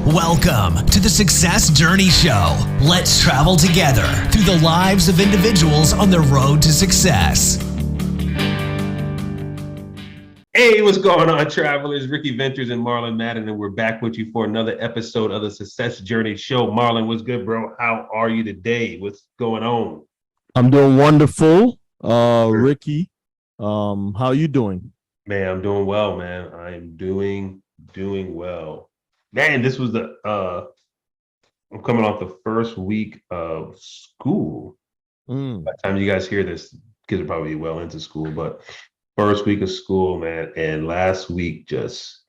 Welcome to the Success Journey Show. Let's travel together through the lives of individuals on the road to success. Hey, what's going on, travelers? Ricky Ventures and Marlon Madden, and we're back with you for another episode of the Success Journey Show. Marlon, what's good, bro? How are you today? What's going on? I'm doing wonderful. Ricky, how are you doing? Man, I'm doing well, man. I'm doing well. Man, this was I'm coming off the first week of school. By the time you guys hear this, kids are probably well into school, but first week of school, man, and last week just,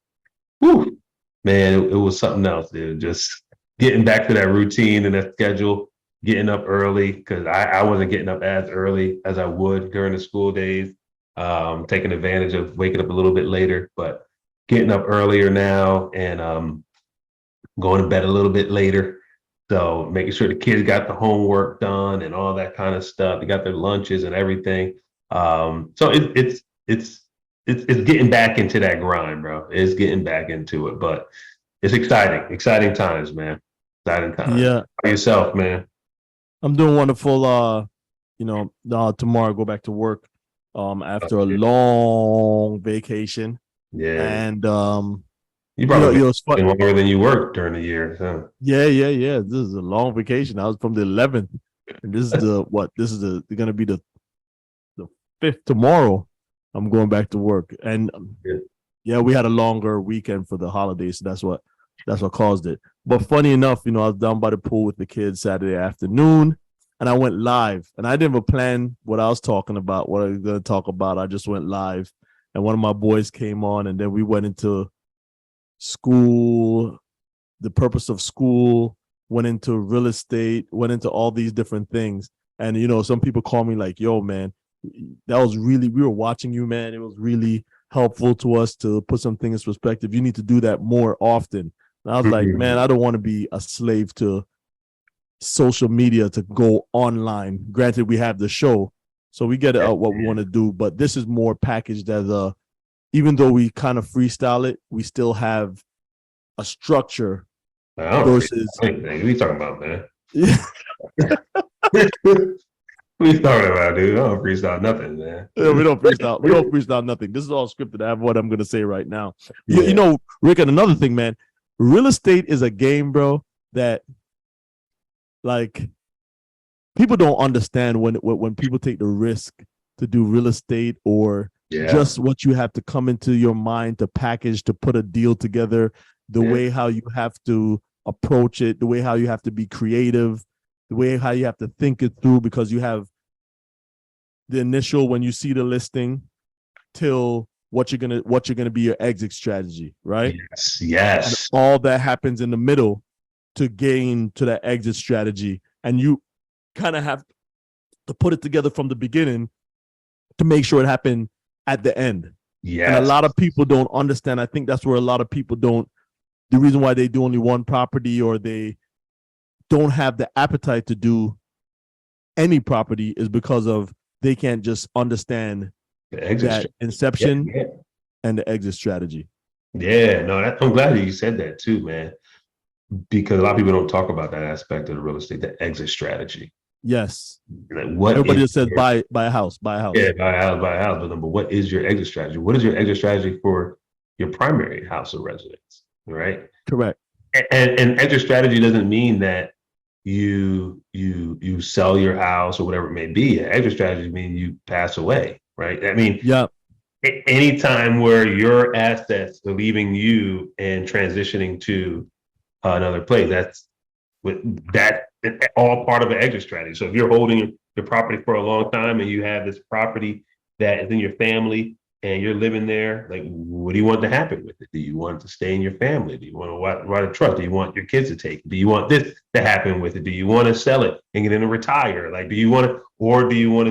whew, man, it was something else, dude. Just getting back to that routine and that schedule, getting up early, because I wasn't getting up as early as I would during the school days, taking advantage of waking up a little bit later, but getting up earlier now and going to bed a little bit later. So making sure the kids got the homework done and all that kind of stuff. They got their lunches and everything. So it's getting back into that grind, bro. It's getting back into it, but it's exciting times, man. Exciting times. Yeah. How yourself, man? I'm doing wonderful. Tomorrow I go back to work after a long vacation. Yeah. And you probably it's fun. longer than you worked during the year. Huh? Yeah. This is a long vacation. I was from the 11th. And this is gonna be the 5th tomorrow. I'm going back to work. And we had a longer weekend for the holidays, so that's what caused it. But funny enough, I was down by the pool with the kids Saturday afternoon, and I went live. And I didn't even plan what I was talking about, what I was going to talk about. I just went live, and one of my boys came on, and then we went into school, the purpose of school, went into real estate, went into all these different things. And, some people call me like, yo, man, that was really, we were watching you, man. It was really helpful to us to put some things in perspective. You need to do that more often. And I was like, man, I don't want to be a slave to social media to go online. Granted, we have the show, so we get what we want to do, but this is more packaged as even though we kind of freestyle it, we still have a structure versus. What are you talking about, man? What are you talking about, dude? I don't freestyle nothing, man. Yeah, we don't freestyle. We don't freestyle nothing. This is all scripted. I have what I'm going to say right now. Yeah. Rick, and another thing, man, real estate is a game, bro, that like people don't understand when people take the risk to do real estate or just what you have to come into your mind to package, to put a deal together, the way how you have to approach it, the way how you have to be creative, the way how you have to think it through, because you have the initial when you see the listing till what you're gonna be your exit strategy, right? Yes. And all that happens in the middle to gain to that exit strategy, and you kind of have to put it together from the beginning to make sure it happened at the end. Yes. And a lot of people don't understand. I think that's where a lot of people don't. The reason why they do only one property, or they don't have the appetite to do any property, is because of they can't just understand that inception and the exit strategy. Yeah, no, I'm glad that you said that too, man, because a lot of people don't talk about that aspect of the real estate, the exit strategy. Yes. Like everybody just says buy a house. Yeah, buy a house. But what is your exit strategy? What is your exit strategy for your primary house of residence? Right? Correct. And exit strategy doesn't mean that you sell your house or whatever it may be. Exit strategy means you pass away, right? I mean, any time where your assets are leaving you and transitioning to another place, that's all part of an exit strategy. So if you're holding your property for a long time and you have this property that is in your family and you're living there, like, what do you want to happen with it? Do you want it to stay in your family? Do you want to write a trust? Do you want your kids to take it? Do you want this to happen with it? Do you want to sell it and get in and retire? Like, do you want to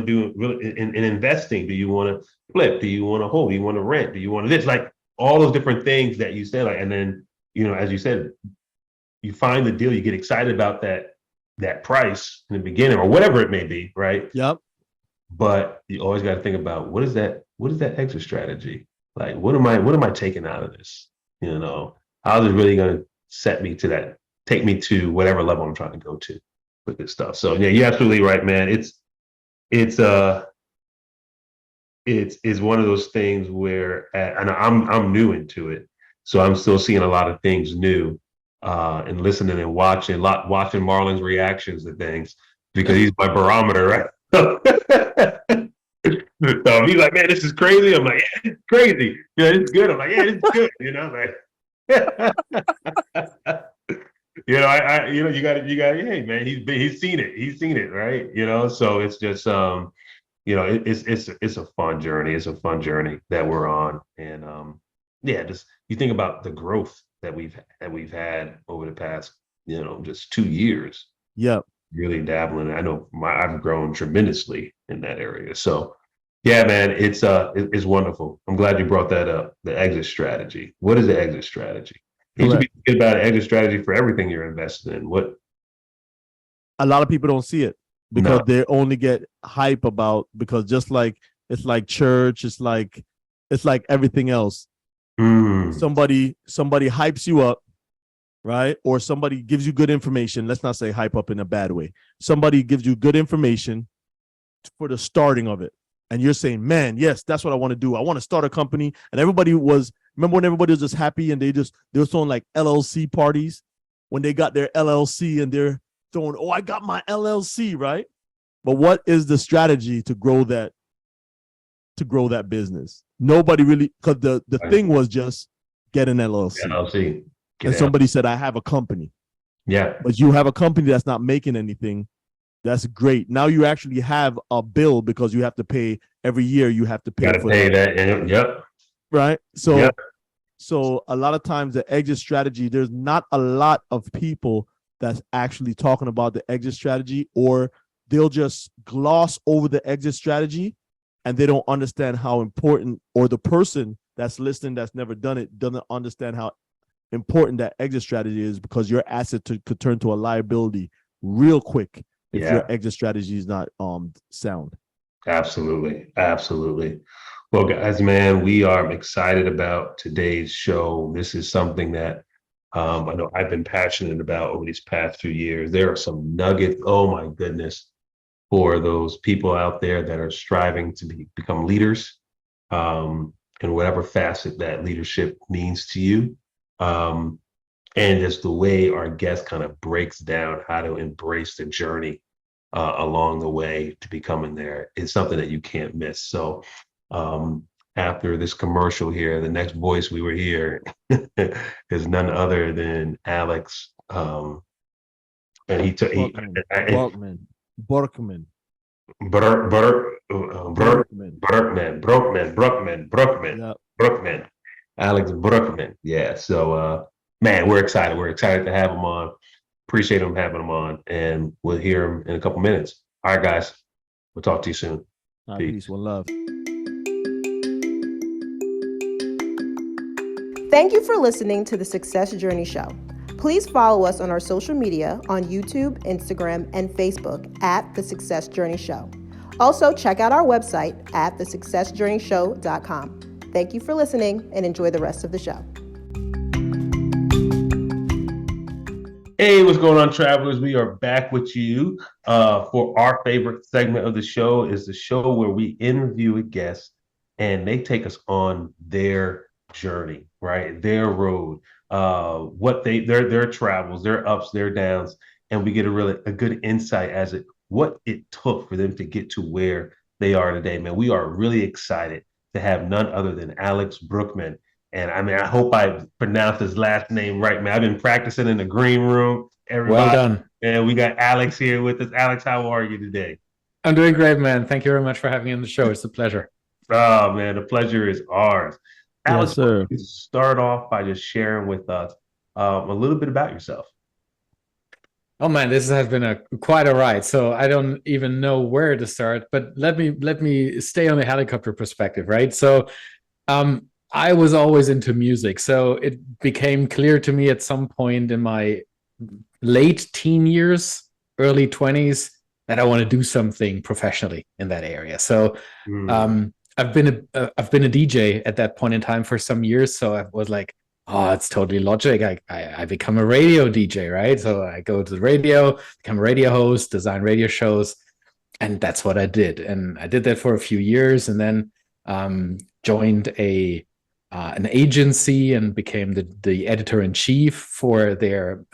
do really in investing? Do you want to flip? Do you want to hold? Do you want to rent? Do you want to this? Like all those different things that you said, like, and then, as you said, you find the deal, you get excited about that price in the beginning or whatever it may be, right? Yep. But you always got to think about what is that exit strategy? Like, what am I taking out of this? How is it really going to take me to whatever level I'm trying to go to with this stuff. So yeah, you're absolutely right, man. It's one of those things where, and I'm new into it, so I'm still seeing a lot of things new, and listening and watching Marlon's reactions to things because he's my barometer, right? So he's like, man, this is crazy. I'm like, yeah, it's crazy. Yeah, it's good. I'm like, yeah, it's good. Like, you got to, hey, man, he's seen it, right? So it's just, it's a fun journey. It's a fun journey that we're on, and just you think about the growth that we've had over the past, just 2 years. Yeah, really dabbling. I know I've grown tremendously in that area. So yeah, man, it's wonderful. I'm glad you brought that up. The exit strategy. What is the exit strategy? You should be thinking about an exit strategy for everything you're invested in. What? A lot of people don't see it because they only get hype about, because just like it's like church, it's like everything else. Somebody hypes you up, right? Or somebody gives you good information. Let's not say hype up in a bad way. Somebody gives you good information for the starting of it. And you're saying, man, yes, that's what I want to do. I want to start a company. And remember when everybody was just happy and they were throwing like LLC parties when they got their LLC and they're throwing, oh, I got my LLC, right? But what is the strategy to grow that business? Nobody really, because the thing was just get an LLC. And somebody said, I have a company. Yeah. But you have a company that's not making anything. That's great. Now you actually have a bill because you have to pay every year. You have to pay for that. Yep. Right. So a lot of times the exit strategy, there's not a lot of people that's actually talking about the exit strategy, or they'll just gloss over the exit strategy and they don't understand how important, or the person that's listening that's never done it doesn't understand how important that exit strategy is, because your asset could turn to a liability real quick if your exit strategy is not sound. Absolutely. Well, guys, man, we are excited about today's show. This is something that I know I've been passionate about over these past few years. There are some nuggets, oh my goodness, for those people out there that are striving to become leaders, in whatever facet that leadership means to you. And just the way our guest kind of breaks down how to embrace the journey along the way to becoming there is something that you can't miss. So after this commercial here, the next voice we were here is none other than Alex. And he took Brueckmann. Brueckmann. Alex Brueckmann. Yeah. So man, we're excited. We're excited to have him on. Appreciate him having him on, and we'll hear him in a couple minutes. All right, guys. We'll talk to you soon. Peace. One love. Thank you for listening to the Success Journey Show. Please follow us on our social media on YouTube, Instagram, and Facebook at The Success Journey Show. Also, check out our website at thesuccessjourneyshow.com. Thank you for listening and enjoy the rest of the show. Hey, what's going on, travelers? We are back with you for our favorite segment of the show. Is the show where we interview a guest and they take us on their journey, right? Their road, their travels, their ups, their downs, and we get a good insight as to what it took for them to get to where they are today. Man, we are really excited to have none other than Alex Brueckmann. And I mean, I hope I pronounced his last name right, man. I've been practicing in the green room. Everybody, well done. And we got Alex here with us. Alex, how are you today? I'm doing great, man. Thank you very much for having me on the show. It's a pleasure. Oh, man, the pleasure is ours. Alex, yes, sir. Start off by just sharing with us a little bit about yourself. Oh man, this has been quite a ride. So I don't even know where to start. But let me stay on the helicopter perspective, right? So, I was always into music, so it became clear to me at some point in my late teen years, early 20s, that I want to do something professionally in that area. So I've been a DJ at that point in time for some years. So I was like, Oh, it's totally logic. I become a radio DJ, right? So I go to the radio, become a radio host, design radio shows, and that's what I did. And I did that for a few years, and then joined an agency and became the editor in chief for their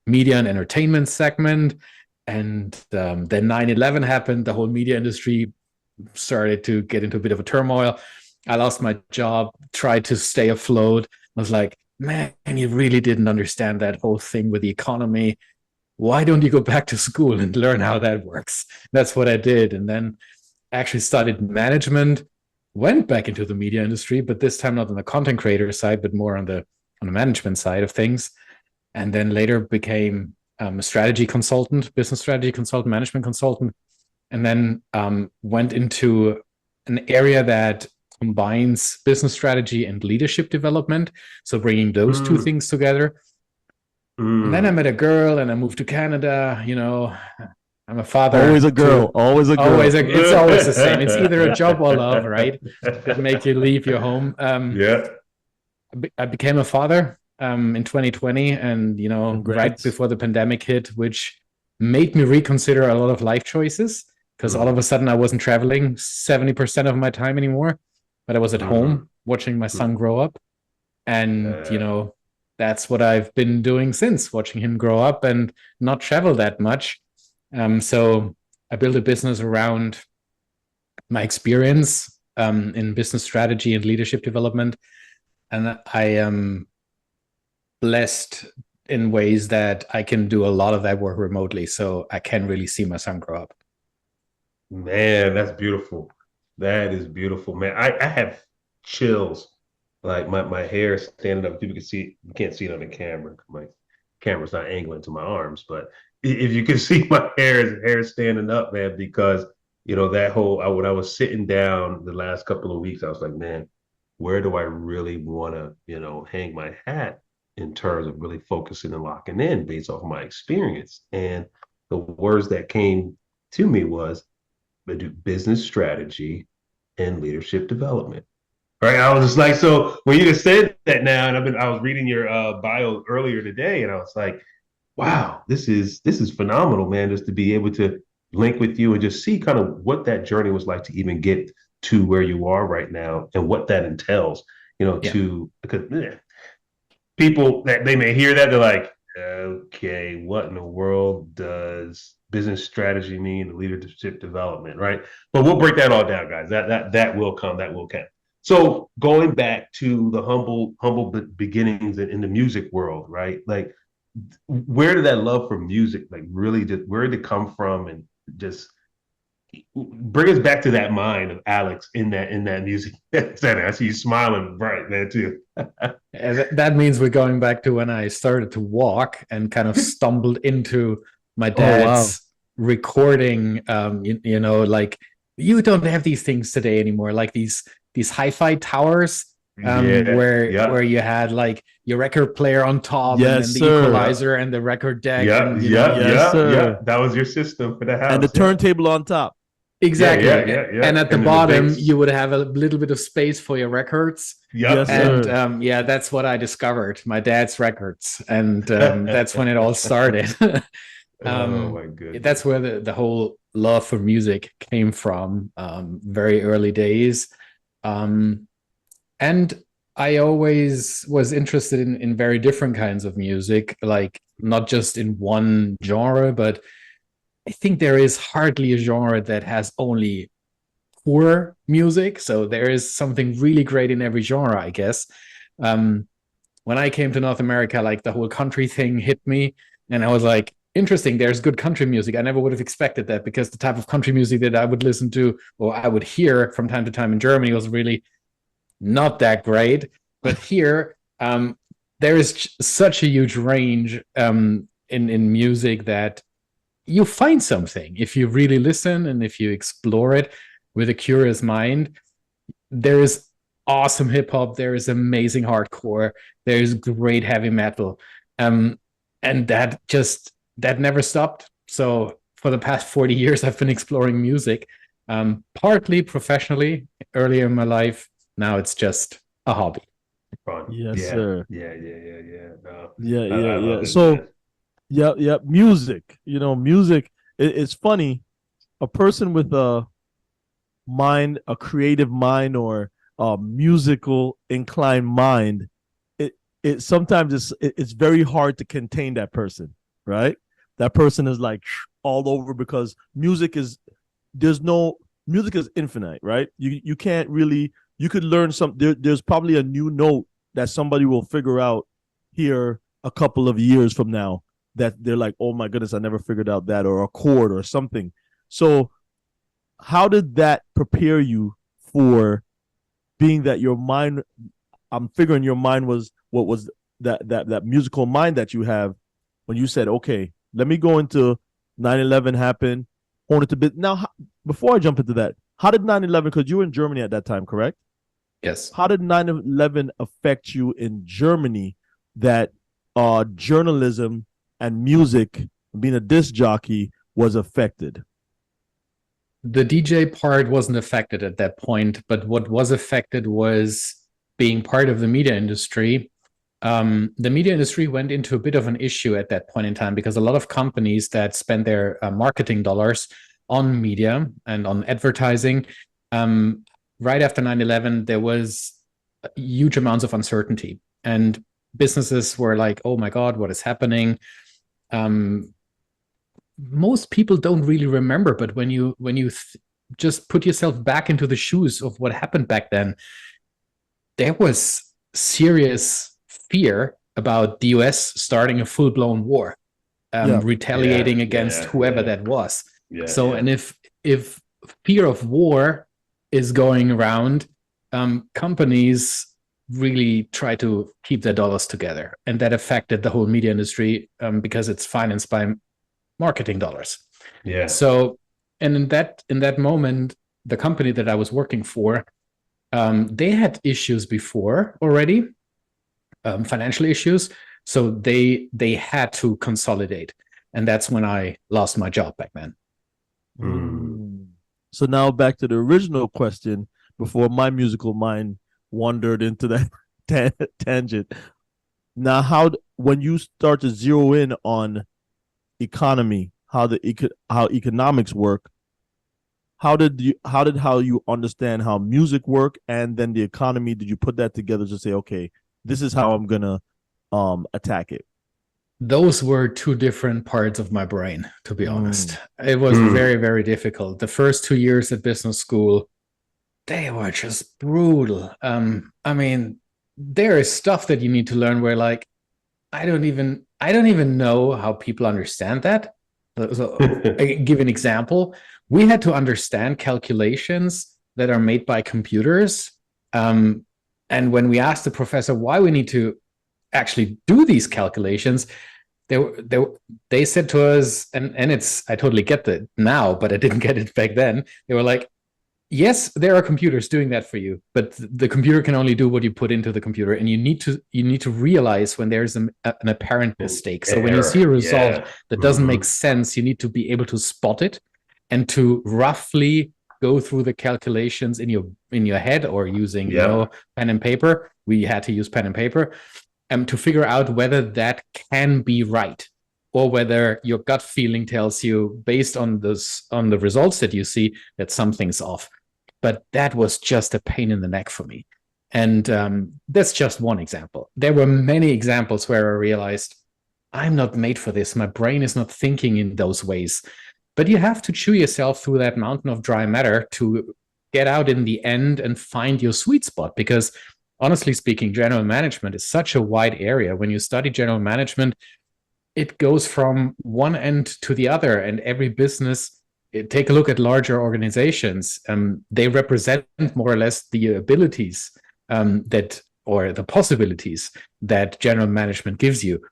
media and entertainment segment. And then 9/11 happened. The whole media industry started to get into a bit of a turmoil. I lost my job, tried to stay afloat. I was like, man, you really didn't understand that whole thing with the economy. Why don't you go back to school and learn how that works? That's what I did. And then actually studied management, went back into the media industry, but this time not on the content creator side, but more on the management side of things. And then later became a strategy consultant, business strategy consultant, management consultant, and then went into an area that combines business strategy and leadership development. So bringing those two things together. And then I met a girl and I moved to Canada. You know, I'm a father. Always a girl. Always a girl. It's always the same. It's either a job or love, right? That make you leave your home. I became a father in 2020, and right before the pandemic hit, which made me reconsider a lot of life choices, because all of a sudden I wasn't traveling 70% of my time anymore, but I was at home watching my son grow up. And that's what I've been doing since, watching him grow up and not travel that much. So I built a business around my experience in business strategy and leadership development. And I am blessed in ways that I can do a lot of that work remotely. So I can really see my son grow up. Man, that's beautiful. That is beautiful, man. I have chills. Like my hair is standing up. People can see, you can't see it on the camera. My camera's not angling to my arms, but if you can see my hair standing up, man, because that whole when I was sitting down the last couple of weeks, I was like, man, where do I really want to, hang my hat in terms of really focusing and locking in based off my experience? And the words that came to me was business strategy and leadership development. Right. I was just like, so when you just said that now, and I was reading your bio earlier today, and I was like, wow, this is phenomenal, man, just to be able to link with you and just see kind of what that journey was like to even get to where you are right now and what that entails, because people that they may hear that, they're like, okay, what in the world does business strategy mean, leadership development, right? But we'll break that all down, guys. That will come, that will come. So going back to the humble beginnings in the music world, right? Like, where did that love for music, like, really where did it come from? And just bring us back to that mind of Alex in that music center. I see you smiling bright there too. That means we're going back to when I started to walk and kind of stumbled into my dad's recording. Like, you don't have these things today anymore, like these hi-fi towers where you had like your record player on top, and then the equalizer and the record deck. That was your system for the house, and the turntable on top. Exactly. And at the bottom you would have a little bit of space for your records. That's what I discovered, my dad's records, and that's when it all started. Oh my goodness. That's where the whole love for music came from, very early days. And I always was interested in very different kinds of music, like not just in one genre, but I think there is hardly a genre that has only poor music. So there is something really great in every genre, I guess. When I came to North America, like the whole country thing hit me, and I was like, interesting, there's good country music. I never would have expected that, because the type of country music that I would listen to or I would hear from time to time in Germany was really not that great. But here, there is such a huge range in music that you find something if you really listen and if you explore it with a curious mind. There is awesome hip hop, there is amazing hardcore, there is great heavy metal, and that never stopped. So for the past 40 years, I've been exploring music, partly professionally earlier in my life. Now it's just a hobby. Fun. Yes, Yeah. sir. Yeah. No, Yeah. I love it, So, man. yeah. Music. Music. It's funny. A person with a creative mind, or a musical inclined mind, it sometimes it's very hard to contain that person, right? That person is like all over, because there's no music is infinite, right? You can't really, you could learn there's probably a new note that somebody will figure out here a couple of years from now, that they're like, oh my goodness, I never figured out that, or a chord or something. So how did that prepare you for being that your mind, I'm figuring your mind was what was that musical mind that you have, when you said, okay, let me go into 9/11 happen, hone it a bit. Now, before I jump into that, how did 9/11, because you were in Germany at that time, correct? Yes. How did 9/11 affect you in Germany, that journalism and music, being a disc jockey, was affected? The DJ part wasn't affected at that point, but what was affected was being part of the media industry. The media industry went into a bit of an issue at that point in time, because a lot of companies that spend their marketing dollars on media and on advertising, right after 9/11, there was huge amounts of uncertainty, and businesses were like, oh my God, what is happening? Most people don't really remember, but when you just put yourself back into the shoes of what happened back then, there was serious fear about the US starting a full-blown war, retaliating against whoever that was. And if fear of war is going around, companies really try to keep their dollars together, and that affected the whole media industry, because it's financed by marketing dollars. Yeah. So, and in that moment, the company that I was working for, they had issues before already, financial issues. So they had to consolidate, and that's when I lost my job back then. So now back to the original question, before my musical mind wandered into that tangent. Now, when you start to zero in on economy, how economics work, how you understand how music work, and then the economy, did you put that together to say, okay, this is how I'm gonna attack it? Those were two different parts of my brain, to be honest. It was very, very difficult. The first 2 years at business school, they were just brutal. I mean, there is stuff that you need to learn where, like, I don't even know how people understand that. So I give an example. We had to understand calculations that are made by computers. And when we asked the professor why we need to actually do these calculations, they said to us, and I totally get that now, but I didn't get it back then. They were like, yes, there are computers doing that for you, but the computer can only do what you put into the computer, and you need to realize when there's an apparent mistake. So when you see a result that doesn't make sense, you need to be able to spot it and to roughly go through the calculations in your head, or using pen and paper. We had to use pen and paper, to figure out whether that can be right, or whether your gut feeling tells you, based on the results that you see, that something's off. But that was just a pain in the neck for me. And that's just one example. There were many examples where I realized, I'm not made for this. My brain is not thinking in those ways. But you have to chew yourself through that mountain of dry matter to get out in the end and find your sweet spot. Because honestly speaking, general management is such a wide area. When you study general management, it goes from one end to the other, and every business, take a look at larger organizations. They represent more or less the abilities or the possibilities that general management gives you,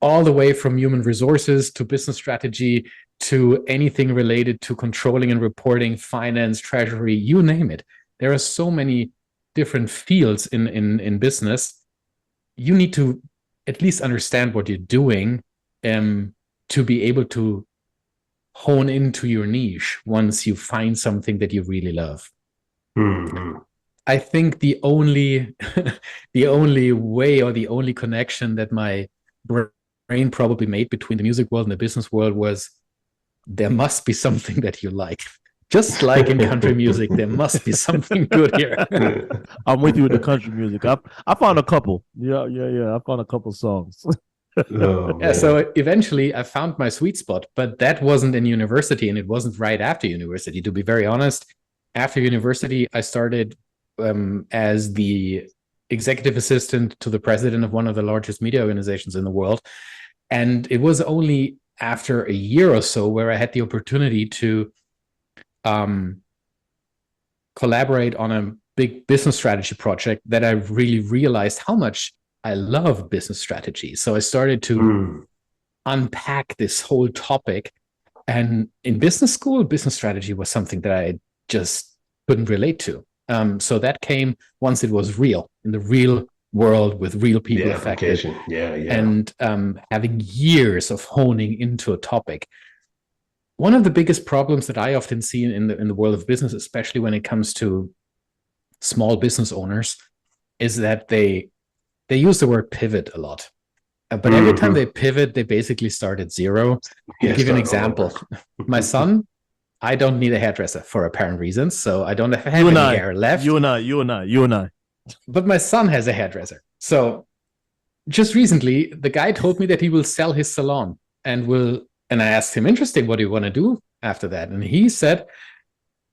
all the way from human resources to business strategy to anything related to controlling and reporting, finance, treasury, you name it. There are so many different fields in business. You need to at least understand what you're doing, to be able to hone into your niche once you find something that you really love. I think the only the only way or the only connection that my brain probably made between the music world and the business world was there must be something that you like. Just like in country music, there must be something good here. I'm with you with the country music. I found a couple. Yeah. I found a couple songs. Oh, Yeah, so eventually I found my sweet spot, but that wasn't in university, and it wasn't right after university. To be very honest, after university, I started as the executive assistant to the president of one of the largest media organizations in the world. And it was only after a year or so where I had the opportunity to collaborate on a big business strategy project that I really realized how much I love business strategy. So I started to unpack this whole topic. And in business school, business strategy was something that I just couldn't relate to. So that came once it was real, in the real world with real people affected. And having years of honing into a topic. One of the biggest problems that I often see in the world of business, especially when it comes to small business owners, is that they use the word pivot a lot. But every time they pivot, they basically start at zero. I'll give you an example. My son, I don't need a hairdresser for apparent reasons, so I don't have any hair left. You and I. But my son has a hairdresser. So just recently, the guy told me that he will sell his salon and I asked him, interesting, what do you want to do after that? And he said,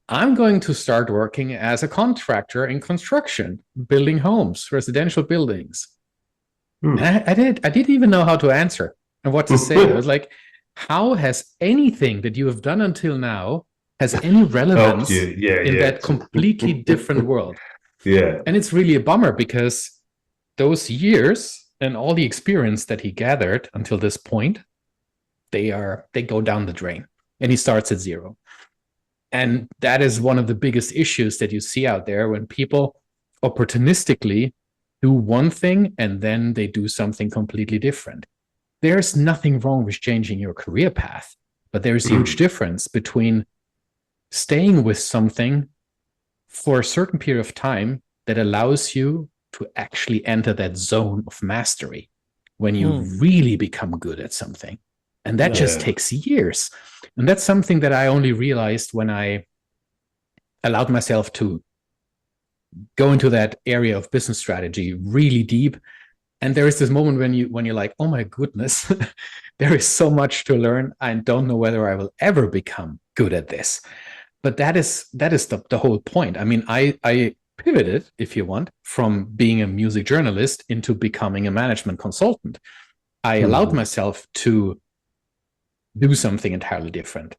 I'm going to start working as a contractor in construction, building homes, residential buildings. I didn't even know how to answer and what to say. I was like, how has anything that you have done until now has any relevance in that completely different world? And it's really a bummer because those years and all the experience that he gathered until this point, they go down the drain, and he starts at zero. And that is one of the biggest issues that you see out there when people opportunistically do one thing and then they do something completely different. There's nothing wrong with changing your career path, but there's a huge difference between staying with something for a certain period of time that allows you to actually enter that zone of mastery when you really become good at something. And that just takes years. And that's something that I only realized when I allowed myself to go into that area of business strategy really deep. And there is this moment when you're like, oh my goodness, there is so much to learn. I don't know whether I will ever become good at this. But that is the whole point. I mean, I pivoted, if you want, from being a music journalist into becoming a management consultant. I allowed myself to do something entirely different.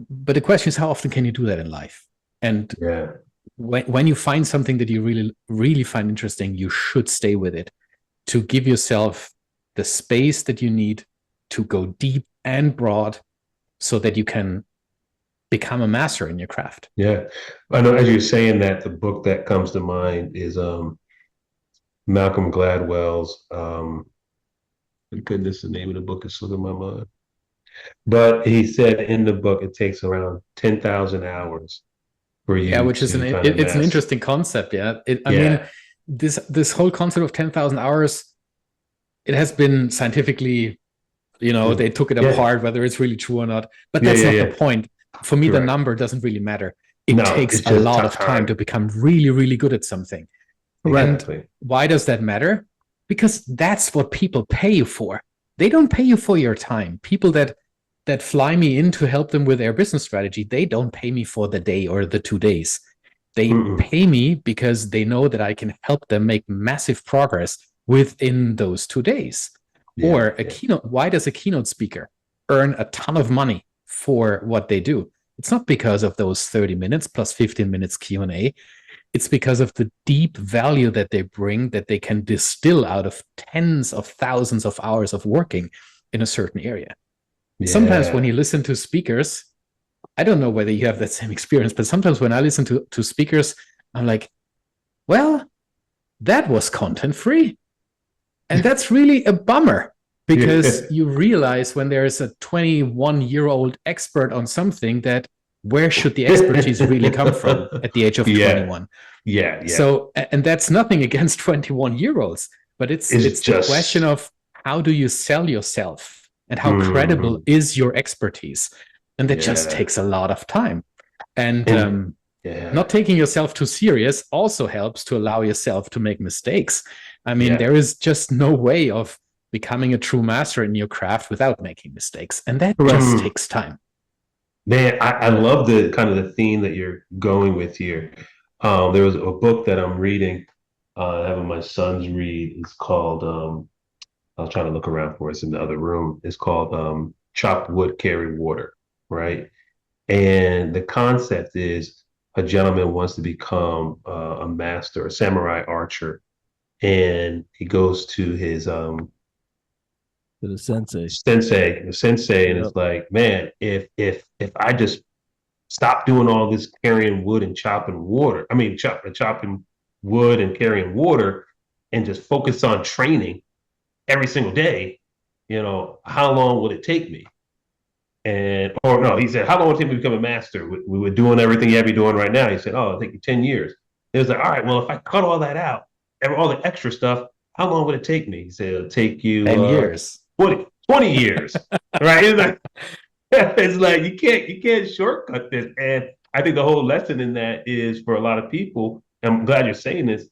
But the question is, how often can you do that in life? And when you find something that you really, really find interesting, you should stay with it to give yourself the space that you need to go deep and broad so that you can become a master in your craft. Yeah. I know as you're saying that, the book that comes to mind is Malcolm Gladwell's, goodness, the name of the book is slipping my mind. But he said in the book, it takes around 10,000 hours for you. Yeah, which is an interesting concept. Yeah. I mean, this whole concept of 10,000 hours, it has been scientifically, they took it apart, whether it's really true or not. But that's not the point. For me, the number doesn't really matter. It takes a lot of time to become really, really good at something. Exactly. And why does that matter? Because that's what people pay you for. They don't pay you for your time. People that fly me in to help them with their business strategy, they don't pay me for the day or the 2 days. They pay me because they know that I can help them make massive progress within those 2 days. Keynote. Why does a keynote speaker earn a ton of money for what they do? It's not because of those 30 minutes plus 15 minutes Q&A. It's because of the deep value that they bring, that they can distill out of tens of thousands of hours of working in a certain area. Sometimes when you listen to speakers, I don't know whether you have that same experience, but sometimes when I listen to speakers, I'm like, well, that was content free. And that's really a bummer, because you realize when there's a 21-year-old expert on something, that where should the expertise really come from at the age of 21? Yeah. So, and that's nothing against 21-year-olds, but it's just the question of how do you sell yourself and how credible is your expertise? And that just takes a lot of time. And not taking yourself too serious also helps to allow yourself to make mistakes. I mean, there is just no way of becoming a true master in your craft without making mistakes. And that just takes time. Man, I love the kind of the theme that you're going with here. There was a book that I'm reading, having my sons read. It's called, I was trying to look around for it. It's in the other room. It's called Chop Wood, Carry Water, right? And the concept is a gentleman wants to become a master, a samurai archer. And he goes to his To the sensei. sensei, and it's like, man, if I just stop doing all this carrying wood and chopping water, chopping wood and carrying water, and just focus on training every single day, how long would it take me? Or no, he said, how long would it take me to become a master? We were doing everything you have me doing right now. He said, oh, it'll take you 10 years. It was like, all right, well, if I cut all that out, all the extra stuff, how long would it take me? He said, it'll take you 10 years. 20 years, right? It's like you can't shortcut this. And I think the whole lesson in that is for a lot of people, and I'm glad you're saying this,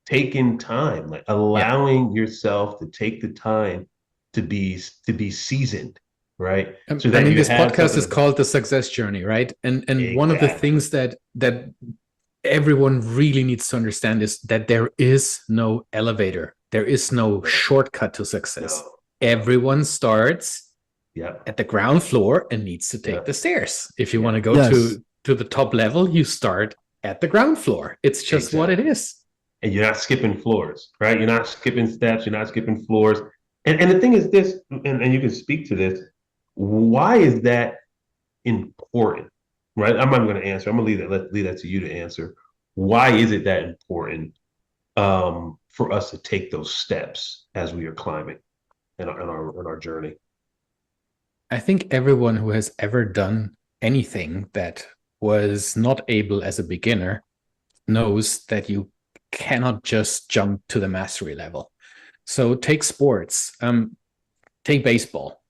taking time, like allowing yourself to take the time to be seasoned, right? So that this podcast is called The Success Journey, right? And exactly. One of the things that everyone really needs to understand is that there is no elevator. There is no shortcut to success. No. Everyone starts at the ground floor and needs to take the stairs. If you want to go to the top level, you start at the ground floor. It's just what it is. And you're not skipping floors, right? You're not skipping steps. You're not skipping floors. And the thing is this, and you can speak to this, why is that important, right? I'm not going to answer. I'm going to leave that to you to answer. Why is it that important for us to take those steps as we are climbing in our journey? I think everyone who has ever done anything that was not able as a beginner knows that you cannot just jump to the mastery level. So take sports, take baseball.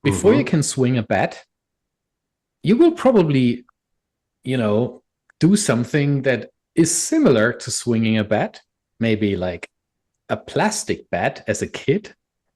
Before you can swing a bat, you will probably, do something that is similar to swinging a bat, maybe like a plastic bat as a kid,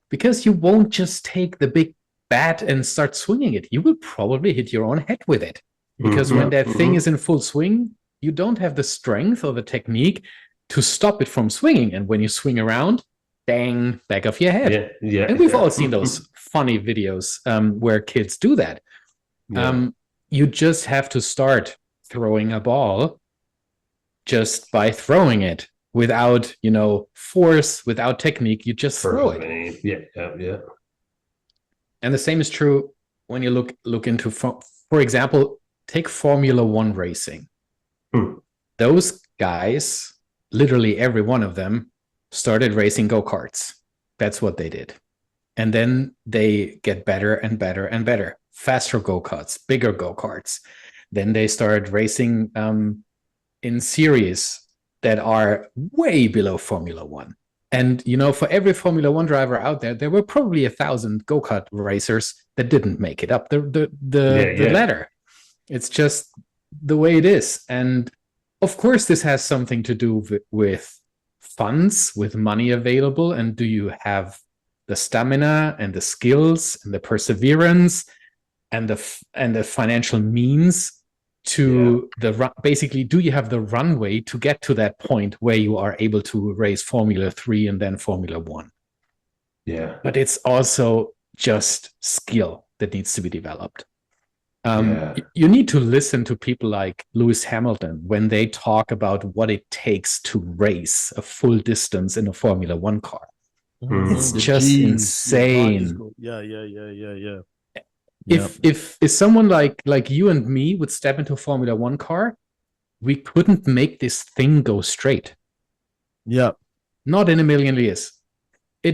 because you won't just take the big bat and start swinging it. You will probably hit your own head with it, because when that thing is in full swing, you don't have the strength or the technique to stop it from swinging. And when you swing around, bang, back of your head. And we've all seen those funny videos where kids do that. You just have to start throwing a ball just by throwing it without, force, without technique. You just throw it. Yeah. And the same is true when you look into, for example, take Formula One racing. Those guys, literally every one of them, started racing go-karts. That's what they did. And then they get better and better and better. Faster go-karts, bigger go-karts. Then they started racing in series that are way below Formula One. And, for every Formula One driver out there, there were probably 1,000 go-kart racers that didn't make it up the ladder. It's just the way it is. And of course, this has something to do with funds, with money available. And do you have the stamina and the skills and the perseverance and the financial means to basically, do you have the runway to get to that point where you are able to race Formula 3 and then Formula 1? Yeah. But it's also just skill that needs to be developed. You need to listen to people like Lewis Hamilton when they talk about what it takes to race a full distance in a Formula One car. It's just insane. Yeah. If someone like you and me would step into a Formula One car, we couldn't make this thing go straight. Yeah. Not in a million years. We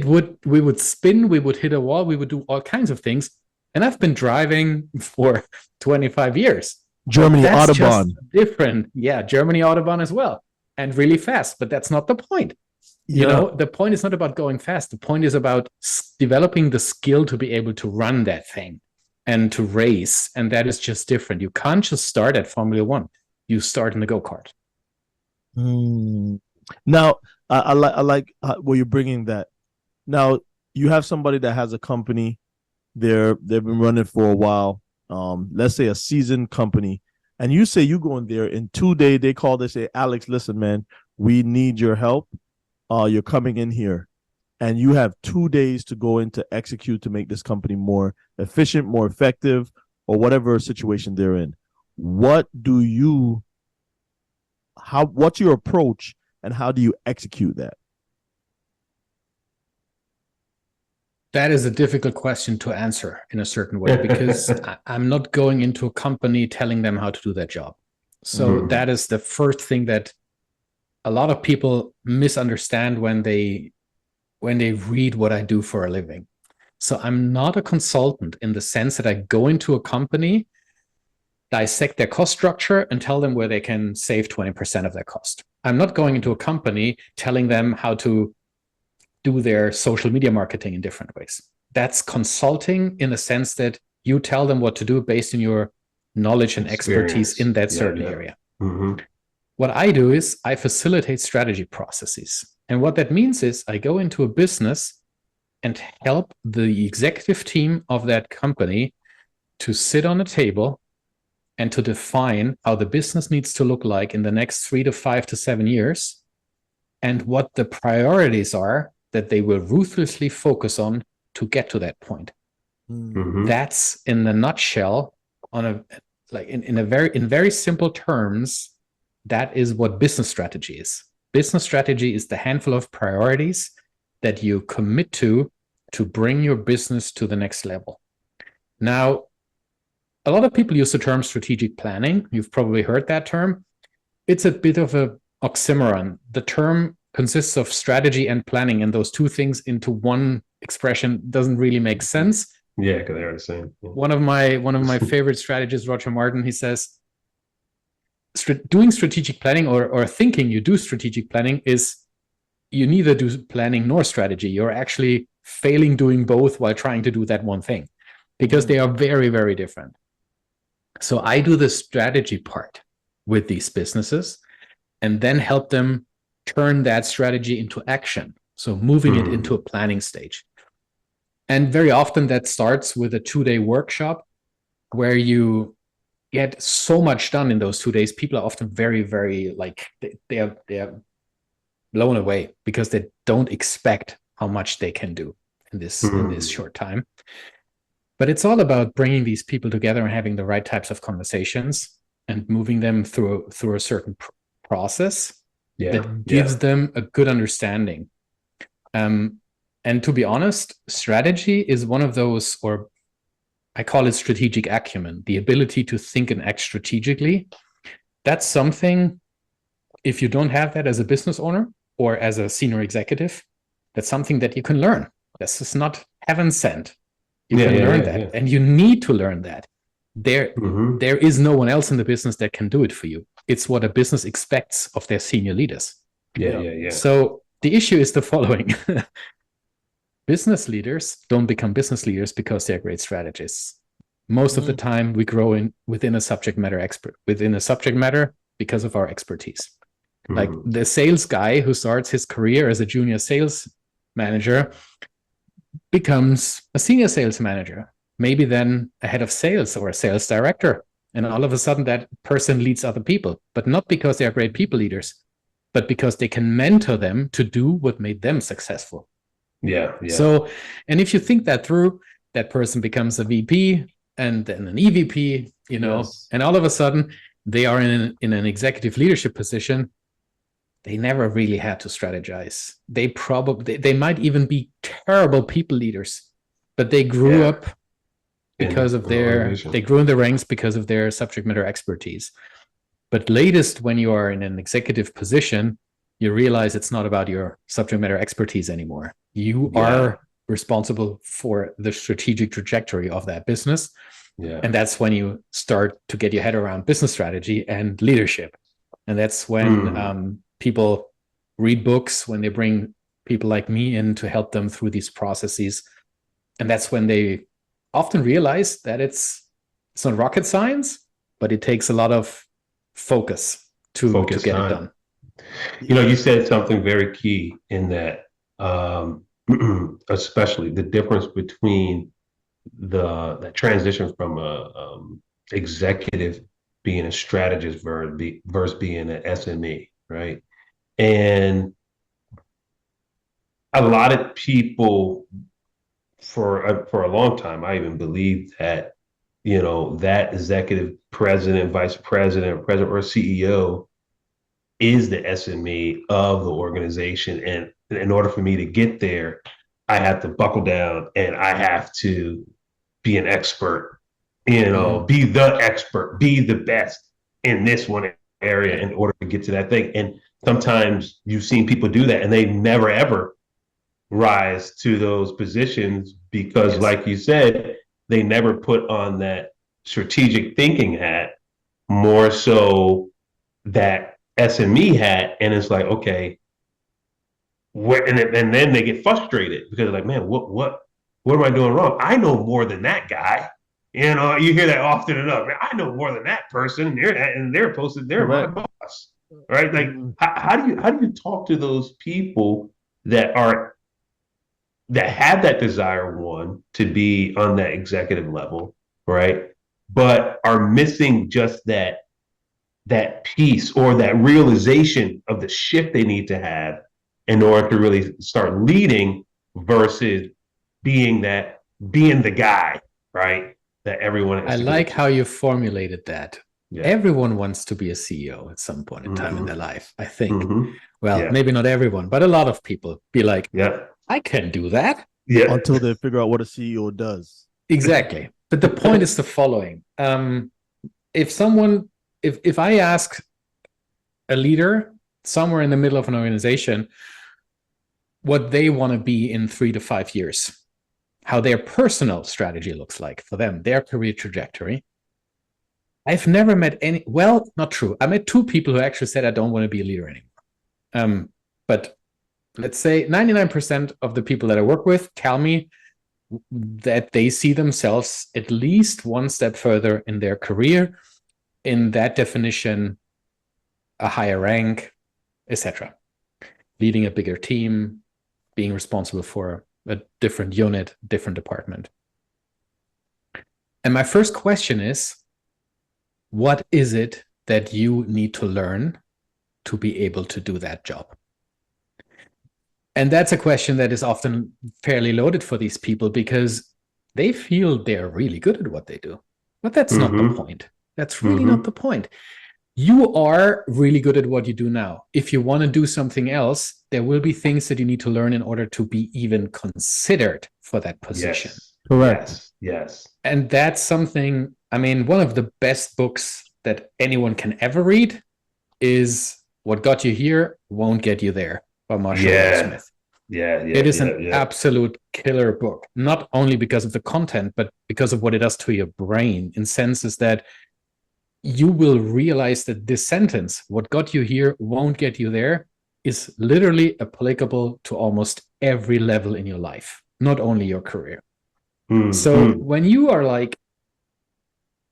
would spin, we would hit a wall, we would do all kinds of things. And I've been driving for 25 years. Germany Autobahn. Different. Yeah, Germany Autobahn as well. and really fast, but that's not the point. You know, the point is not about going fast. The point is about developing the skill to be able to run that thing and to race. And that is just different. You can't just start at Formula One. You start in the go-kart. Now, I like where you're bringing that. Now, you have somebody that has a company. They've been running for a while. Let's say a seasoned company. And you say you go in there in 2 days, they say, Alex, listen, man, we need your help. You're coming in here. And you have 2 days to go in to execute to make this company more efficient, more effective, or whatever situation they're in. What's your approach and how do you execute that? That is a difficult question to answer in a certain way, because I'm not going into a company telling them how to do their job. So that is the first thing that a lot of people misunderstand when they read what I do for a living. So I'm not a consultant in the sense that I go into a company, dissect their cost structure, and tell them where they can save 20% of their cost. I'm not going into a company telling them how to do their social media marketing in different ways. That's consulting in the sense that you tell them what to do based on your knowledge and expertise in that certain area. What I do is I facilitate strategy processes. And what that means is I go into a business and help the executive team of that company to sit on a table and to define how the business needs to look like in the next 3 to 5 to 7 years, and what the priorities are that they will ruthlessly focus on to get to that point. That's in a nutshell, in very simple terms, that is what business strategy is. Business strategy is the handful of priorities that you commit to bring your business to the next level. Now, a lot of people use the term strategic planning. You've probably heard that term. It's a bit of an oxymoron. The term consists of strategy and planning, and those two things into one expression doesn't really make sense. Yeah, because they're the same. Yeah. One of my favorite strategists, Roger Martin, he says, doing strategic planning or thinking you do strategic planning is you neither do planning nor strategy. You're actually failing doing both while trying to do that one thing, because they are very, very different. So I do the strategy part with these businesses and then help them turn that strategy into action. So moving it into a planning stage. And very often that starts with a 2-day workshop where you get so much done in those 2 days. People are often very, very they are blown away because they don't expect how much they can do in this short time. But it's all about bringing these people together and having the right types of conversations and moving them through a certain process that gives them a good understanding. And to be honest, strategy is one of those, or I call it strategic acumen, the ability to think and act strategically. That's something, if you don't have that as a business owner or as a senior executive, that's something that you can learn. This is not heaven sent. You can learn that, and you need to learn that. There is no one else in the business that can do it for you. It's what a business expects of their senior leaders. So the issue is the following. Business leaders don't become business leaders because they're great strategists. Most of the time, we grow within a subject matter expert, within a subject matter because of our expertise. Like the sales guy who starts his career as a junior sales manager becomes a senior sales manager, maybe then a head of sales or a sales director. And all of a sudden that person leads other people, but not because they are great people leaders, but because they can mentor them to do what made them successful. So, and if you think that through, that person becomes a VP and then an EVP, and all of a sudden they are in an executive leadership position. They never really had to strategize. They might even be terrible people leaders, but they grew up because of they grew in the ranks because of their subject matter expertise. But latest, when you are in an executive position, you realize it's not about your subject matter expertise anymore. You are responsible for the strategic trajectory of that business. And that's when you start to get your head around business strategy and leadership. And that's when people read books, when they bring people like me in to help them through these processes. And that's when they often realize that it's not rocket science, but it takes a lot of focus to get it done. You know, you said something very key in that, especially the difference between the transition from a executive being a strategist versus being an SME, right? And a lot of people, for a long time, I even believed that, you know, that executive president, vice president, or CEO is the SME of the organization. And in order for me to get there, I have to buckle down and I have to be an expert, you know, be the expert, be the best in this one area in order to get to that thing. And sometimes you've seen people do that and they never, ever rise to those positions because, like you said, they never put on that strategic thinking hat, more so that SME hat. And it's like, okay, and then they get frustrated because they're like, man, what am I doing wrong? I know more than that guy. You know, you hear that often enough. Man, I know more than that person. They're posted. They're my boss, right? Like, how do you talk to those people that have that desire, one, to be on that executive level, right? But are missing just that piece or that realization of the shift they need to have in order to really start leading versus being the guy, right? That everyone has. I like how you formulated that. Yeah. Everyone wants to be a CEO at some point in time in their life, I think. Well, maybe not everyone, but a lot of people be like, I can do that. Until they figure out what a CEO does. Exactly. But the point is the following. If I ask a leader somewhere in the middle of an organization what they want to be in 3 to 5 years, how their personal strategy looks like for them, their career trajectory, I've never met any, well, not true. I met 2 people who actually said, I don't want to be a leader anymore. But let's say 99% of the people that I work with tell me that they see themselves at least one step further in their career, in that definition, a higher rank, etc. Leading a bigger team, being responsible for a different unit, different department. And my first question is, what is it that you need to learn to be able to do that job? And that's a question that is often fairly loaded for these people because they feel they're really good at what they do. But that's not the point. That's really not the point. You are really good at what you do now. If you want to do something else, there will be things that you need to learn in order to be even considered for that position. Yes. Correct. Yes. And that's something, I mean, one of the best books that anyone can ever read is What Got You Here Won't Get You There by Marshall Smith. It is an absolute killer book, not only because of the content, but because of what it does to your brain, in senses that you will realize that this sentence, what got you here won't get you there, is literally applicable to almost every level in your life, not only your career. So when you are like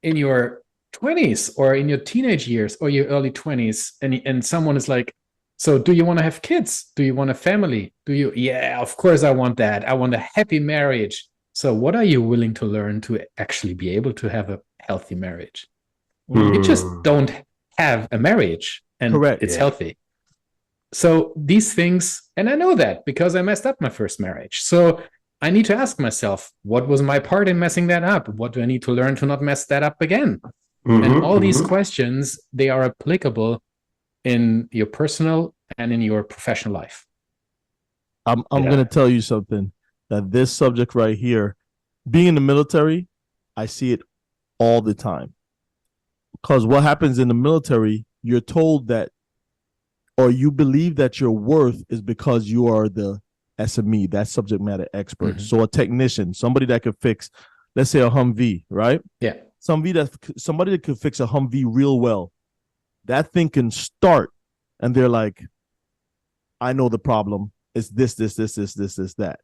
in your 20s or in your teenage years or your early 20s, and someone is like, so do you want to have kids? Do you want a family? Yeah, of course I want that. I want a happy marriage. So what are you willing to learn to actually be able to have a healthy marriage? You just don't have a marriage and it's healthy. So these things, and I know that because I messed up my first marriage. So I need to ask myself, what was my part in messing that up? What do I need to learn to not mess that up again? And all these questions, they are applicable in your personal and in your professional life. I'm going to tell you something, that this subject right here, being in the military, I see it all the time. Because what happens in the military, you're told that, or you believe that your worth is because you are the SME, that subject matter expert. So a technician, somebody that could fix, let's say a Humvee, right? Yeah. Somebody that could fix a Humvee real well. That thing can start, and they're like, I know the problem. It's this, that.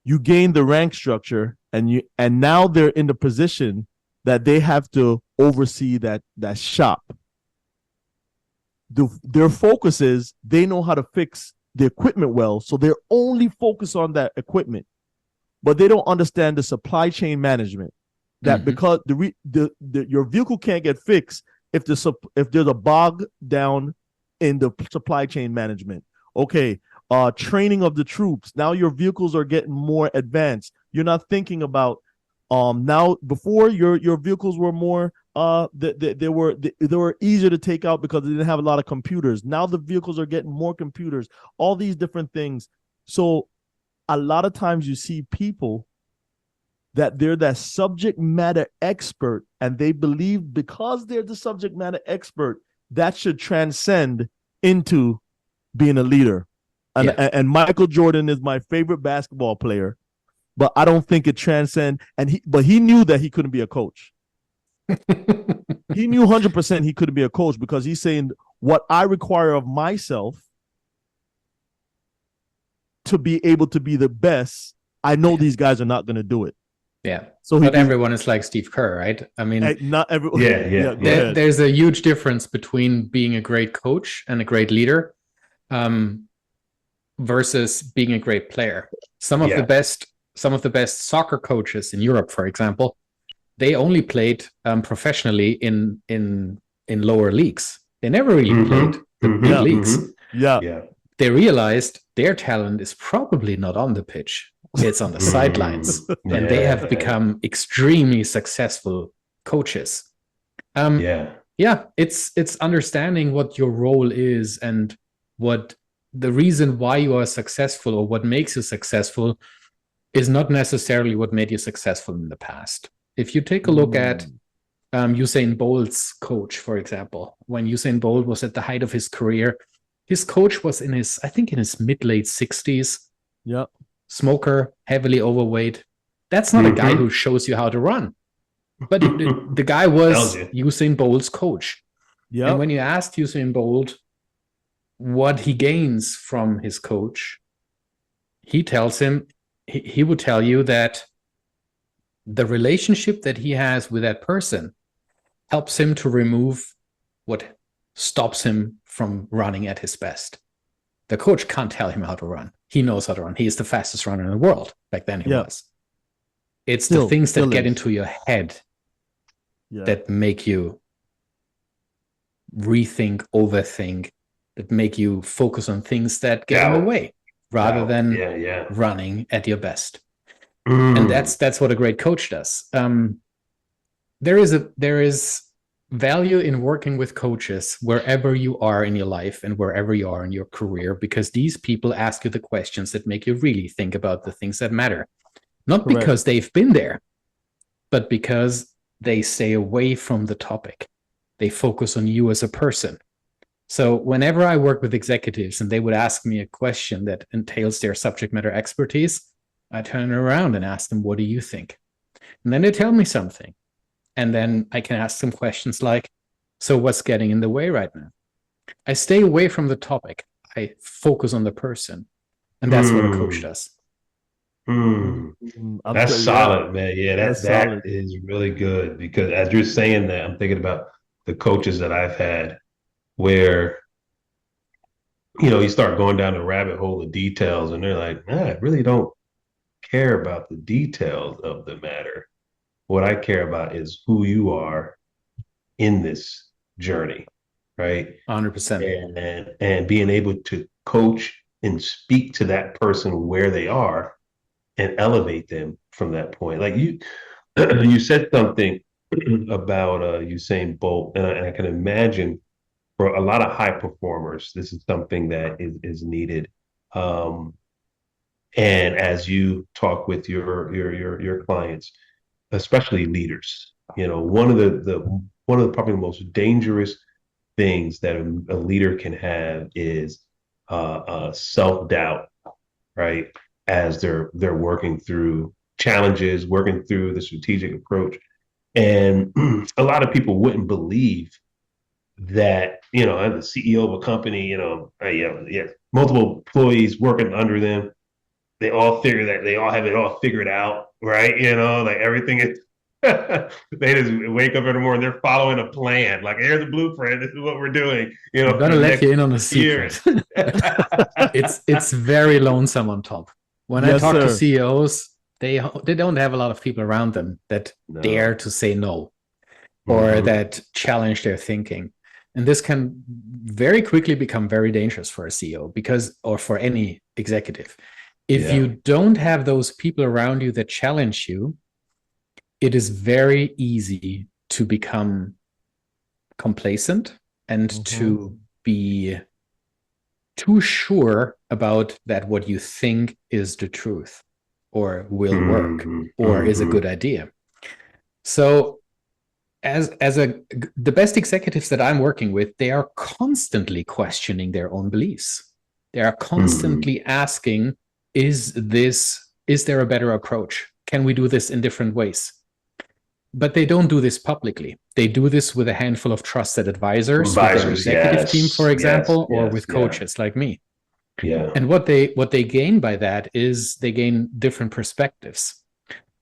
You gain the rank structure, and now they're in the position that they have to oversee that shop. Their focus is they know how to fix the equipment well, so they're only focused on that equipment, but they don't understand the supply chain management. That because your vehicle can't get fixed if there's a bog down in the supply chain management. Okay, training of the troops. Now your vehicles are getting more advanced. You're not thinking about now. Before your vehicles were more they were easier to take out because they didn't have a lot of computers. Now the vehicles are getting more computers. All these different things. So a lot of times you see people that they're that subject matter expert, and they believe because they're the subject matter expert, that should transcend into being a leader. And Michael Jordan is my favorite basketball player, but I don't think it transcend. But he knew that he couldn't be a coach. He knew 100% he couldn't be a coach, because he's saying what I require of myself to be able to be the best, I know these guys are not going to do it. Yeah. So not everyone is like Steve Kerr, right? I mean, not everyone. There's a huge difference between being a great coach and a great leader, versus being a great player. Some of the best soccer coaches in Europe, for example, they only played professionally in lower leagues. They never really played the big leagues. They realized their talent is probably not on the pitch. It's on the sidelines. And they have become extremely successful coaches. It's understanding what your role is and what the reason why you are successful, or what makes you successful, is not necessarily what made you successful in the past. If you take a look at Usain Bolt's coach, for example, when Usain Bolt was at the height of his career, his coach was in his mid-late 60s. Yeah. Smoker, heavily overweight. That's not a guy who shows you how to run. But the guy was Usain Bolt's coach. Yeah. And when you asked Usain Bolt what he gains from his coach, he tells him, he would tell you that the relationship that he has with that person helps him to remove what stops him from running at his best. The coach can't tell him how to run. He knows how to run. He is the fastest runner in the world. Back then he was. It's the things that get into your head that make you rethink, overthink, that make you focus on things that get in the way rather than running at your best. And that's what a great coach does. There is value in working with coaches wherever you are in your life and wherever you are in your career, because these people ask you the questions that make you really think about the things that matter. Not because they've been there, but because they stay away from the topic. They focus on you as a person. So whenever I work with executives and they would ask me a question that entails their subject matter expertise, I turn around and ask them, what do you think? And then they tell me something. And then I can ask them questions like, so what's getting in the way right now? I stay away from the topic. I focus on the person. And that's what a coach does. That's solid, man. Yeah, that is really good, because as you're saying that, I'm thinking about the coaches that I've had where, you start going down the rabbit hole of details and they're like, I really don't care about the details of the matter. What I care about is who you are in this journey, right? 100%. And being able to coach and speak to that person where they are and elevate them from that point. Like you said something about Usain Bolt, and I can imagine for a lot of high performers, this is something that is needed. And as you talk with your clients, especially leaders, one of the probably the most dangerous things that a leader can have is self-doubt, right? As they're working through challenges, working through the strategic approach. And a lot of people wouldn't believe that, I'm the CEO of a company, multiple employees working under them. They all have it all figured out, right? Like everything is, they just wake up in the morning, they're following a plan. Like, here's a blueprint. This is what we're doing, I'm gonna let you in on a secret. It's very lonesome on top. When I talk to CEOs, they don't have a lot of people around them that dare to say no, or that challenge their thinking. And this can very quickly become very dangerous for a CEO or for any executive. If you don't have those people around you that challenge you, it is very easy to become complacent and to be too sure about that what you think is the truth or will work or is a good idea. So the best executives that I'm working with, they are constantly questioning their own beliefs. They are constantly asking, is there a better approach? Can we do this in different ways? But they don't do this publicly. They do this with a handful of trusted advisors with their executive team, for example, or with coaches like me. Yeah. And what they gain by that is they gain different perspectives.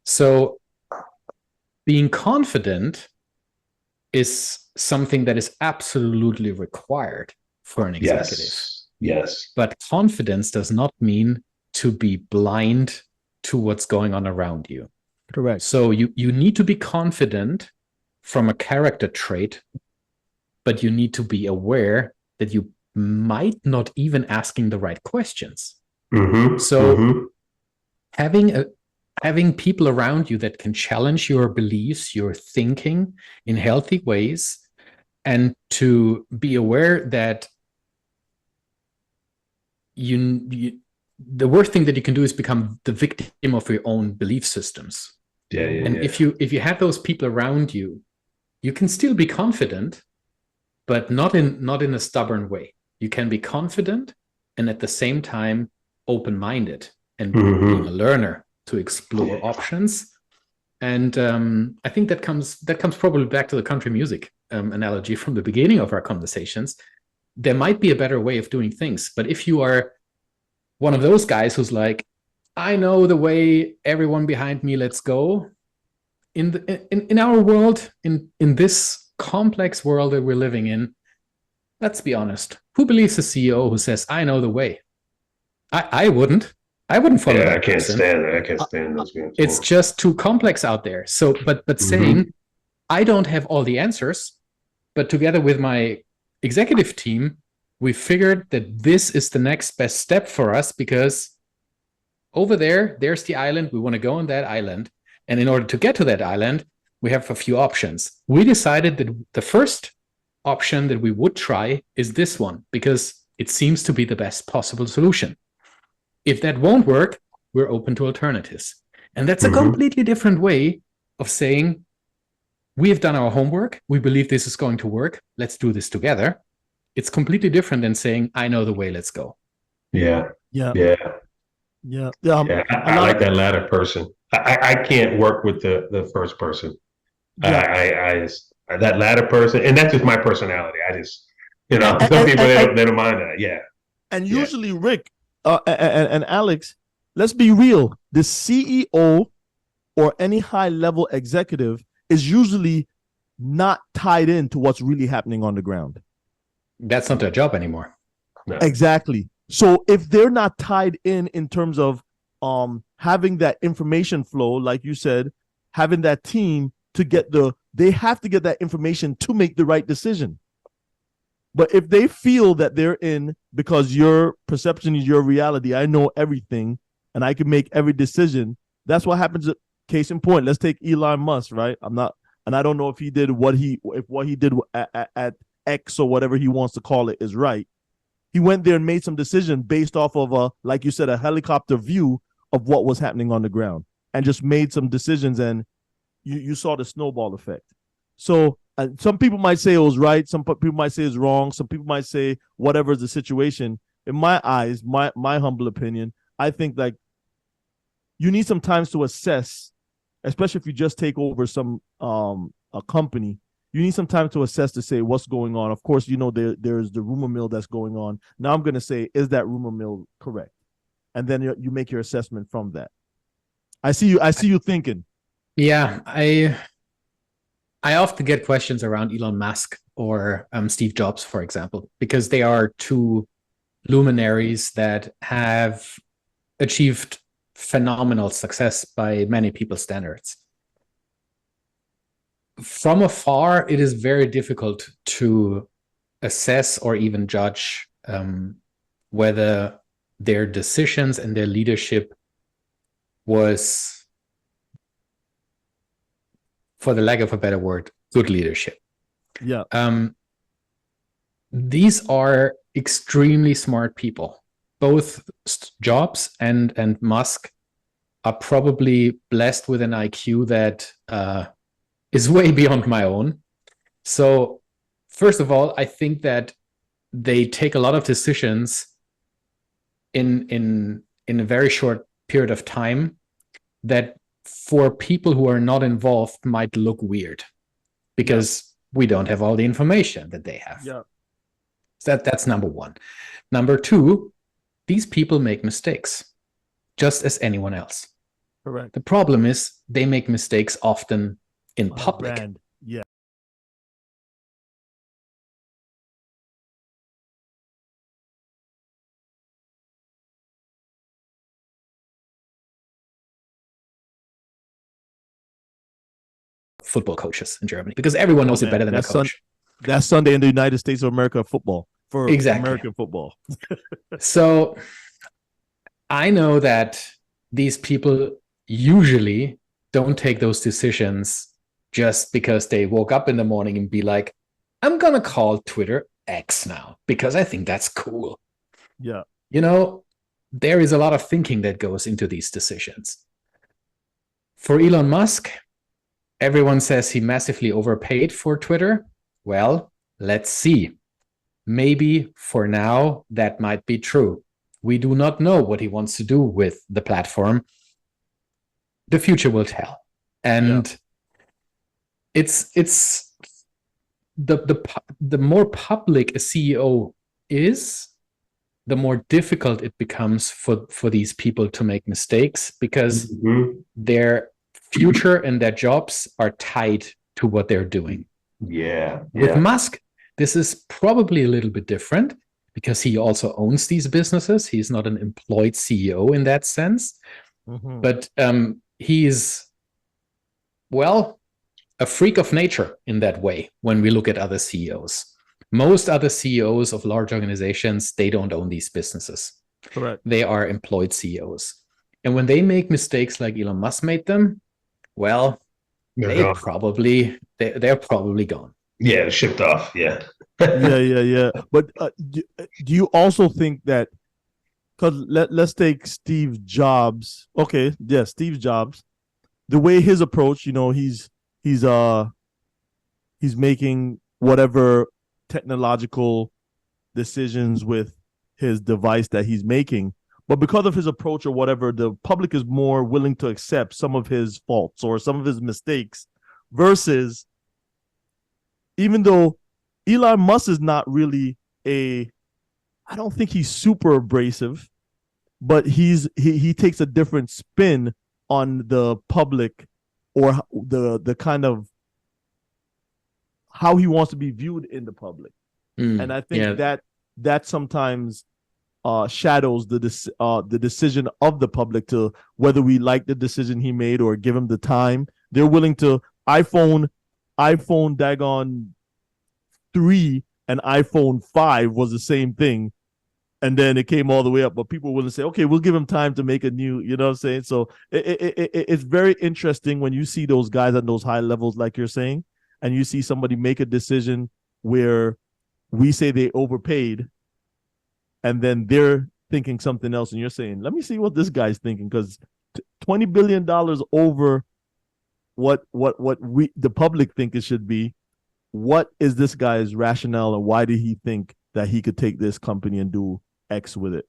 So being confident is something that is absolutely required for an executive. Yes. But confidence does not mean to be blind to what's going on around you. Correct. So you need to be confident from a character trait, but you need to be aware that you might not even asking the right questions. Having people around you that can challenge your beliefs, your thinking in healthy ways, and to be aware that the worst thing that you can do is become the victim of your own belief systems. If you have those people around you, you can still be confident, but not in a stubborn way. You can be confident and at the same time open-minded and being a learner to explore options. And I think that comes probably back to the country music analogy from the beginning of our conversations. There might be a better way of doing things, but if you are one of those guys who's like, I know the way, everyone behind me, let's go. In our world, in this complex world that we're living in, let's be honest. Who believes a CEO who says, I know the way? I wouldn't follow that. I can't stand those guys. It's just too complex out there. So, but saying, I don't have all the answers, but together with my executive team, we figured that this is the next best step for us because over there's the island. We want to go on that island. And in order to get to that island, we have a few options. We decided that the first option that we would try is this one because it seems to be the best possible solution. If that won't work, we're open to alternatives. And that's a completely different way of saying, we have done our homework. We believe this is going to work. Let's do this together. It's completely different than saying, I know the way, let's go. I like that latter person. I can't work with the first person. I just, that latter person, and that's just my personality. I just, some people, they don't mind that. Yeah. And usually, Rick and Alex, let's be real. The CEO or any high-level executive is usually not tied into what's really happening on the ground. That's not their job anymore. No. Exactly. So if they're not tied in terms of having that information flow, like you said, having that team to they have to get that information to make the right decision. But if they feel that they're in, because your perception is your reality, I know everything and I can make every decision. That's what happens. Case in point, let's take Elon Musk, right? I don't know if he did what he did at X or whatever he wants to call it is right. He went there and made some decision based off of like you said, a helicopter view of what was happening on the ground and just made some decisions, and you saw the snowball effect. So some people might say it was right. Some people might say it's wrong. Some people might say whatever is the situation. In my eyes, my humble opinion, I think like you need some time to assess, especially if you just take over some a company. you need some time to assess to say what's going on. Of course, you know, there's the rumor mill that's going on. Now I'm going to say, is that rumor mill correct? And then you make your assessment from that. I see you thinking. Yeah, I often get questions around Elon Musk or Steve Jobs, for example, because they are two luminaries that have achieved phenomenal success by many people's standards. From afar, it is very difficult to assess or even judge whether their decisions and their leadership was, for the lack of a better word, good leadership. Yeah. These are extremely smart people. Both Jobs and Musk are probably blessed with an IQ that is way beyond my own. So, first of all, I think that they take a lot of decisions in a very short period of time that for people who are not involved might look weird because we don't have all the information that they have. Yeah. So that's number one. Number two, these people make mistakes just as anyone else. Correct. The problem is they make mistakes often in public. Brand. Yeah. Football coaches in Germany because everyone knows it better than the coach. That's Sunday in the United States of America football for Exactly. American football. So I know that these people usually don't take those decisions just because they woke up in the morning and be like, I'm going to call Twitter X now because I think that's cool. Yeah. You know, there is a lot of thinking that goes into these decisions. For Elon Musk, everyone says he massively overpaid for Twitter. Well, let's see. Maybe for now, that might be true. We do not know what he wants to do with the platform. The future will tell. And it's the more public a CEO is, the more difficult it becomes for these people to make mistakes because their future and their jobs are tied to what they're doing. With Musk, this is probably a little bit different because he also owns these businesses. He's not an employed CEO in that sense, but he's, well, a freak of nature in that way when we look at other CEOs. Most other CEOs of large organizations, they don't own these businesses. Correct. They are employed CEOs. And when they make mistakes like Elon Musk made them, well, they're probably gone. Yeah, shipped off. Yeah. yeah. But do you also think that, because let's take Steve Jobs. Okay, yeah, Steve Jobs. The way his approach, you know, he's making whatever technological decisions with his device that he's making. But because of his approach or whatever, the public is more willing to accept some of his faults or some of his mistakes versus, even though Elon Musk is not really I don't think he's super abrasive, but he takes a different spin on the public or the kind of how he wants to be viewed in the public. And I think that sometimes shadows the decision of the public to whether we like the decision he made or give him the time. They're willing to iPhone daggone 3 and iPhone 5 was the same thing. And then it came all the way up, but people will say, okay, we'll give him time to make a new, you know what I'm saying? So it's very interesting when you see those guys at those high levels, like you're saying, and you see somebody make a decision where we say they overpaid and then they're thinking something else. And you're saying, let me see what this guy's thinking, because $20 billion over what we, the public, think it should be. What is this guy's rationale, and why did he think that he could take this company and do X with it?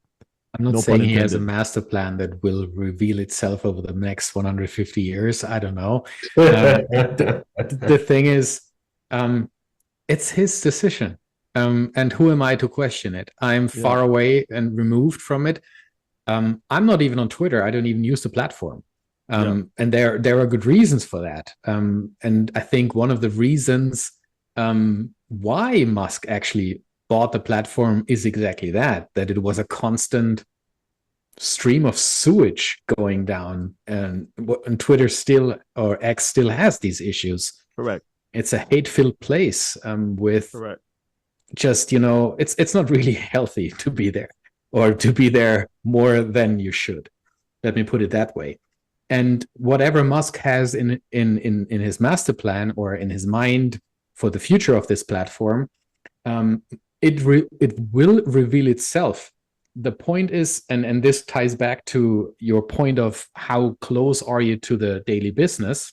I'm not saying he has a master plan that will reveal itself over the next 150 years. I don't know. The thing is, It's his decision. And who am I to question it? I'm far away and removed from it. I'm not even on Twitter. I don't even use the platform. And there are good reasons for that. And I think one of the reasons why Musk actually bought the platform is exactly that it was a constant stream of sewage going down, and Twitter still, or X still, has these issues. Correct. It's a hate-filled place with Correct. just, it's not really healthy to be there, or to be there more than you should. Let me put it that way. And whatever Musk has in his master plan or in his mind for the future of this platform, it will reveal itself. The point is, and this ties back to your point of how close are you to the daily business.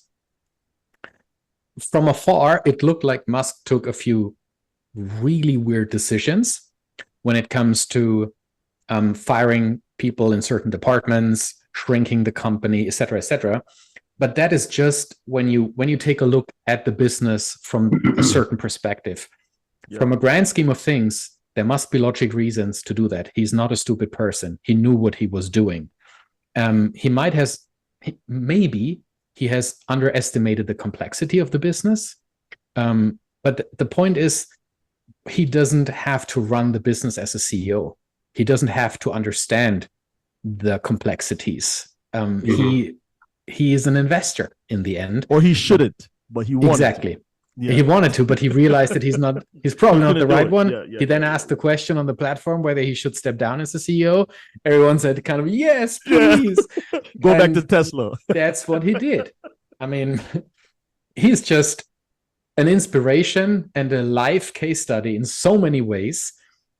From afar, it looked like Musk took a few really weird decisions when it comes to firing people in certain departments, shrinking the company, et cetera, but that is just when you take a look at the business from a certain perspective. From a grand scheme of things, there must be logic reasons to do that. He's not a stupid person. He knew what he was doing. Maybe he has underestimated the complexity of the business, but the point is, he doesn't have to run the business as a CEO. He doesn't have to understand the complexities. He is an investor in the end, or he shouldn't, but he wanted exactly. He wanted to, but he realized that he's probably not the right one. He then asked the question on the platform whether he should step down as a CEO. Everyone said kind of, yes, please. Go back to Tesla. That's what he did. I mean, he's just an inspiration and a life case study in so many ways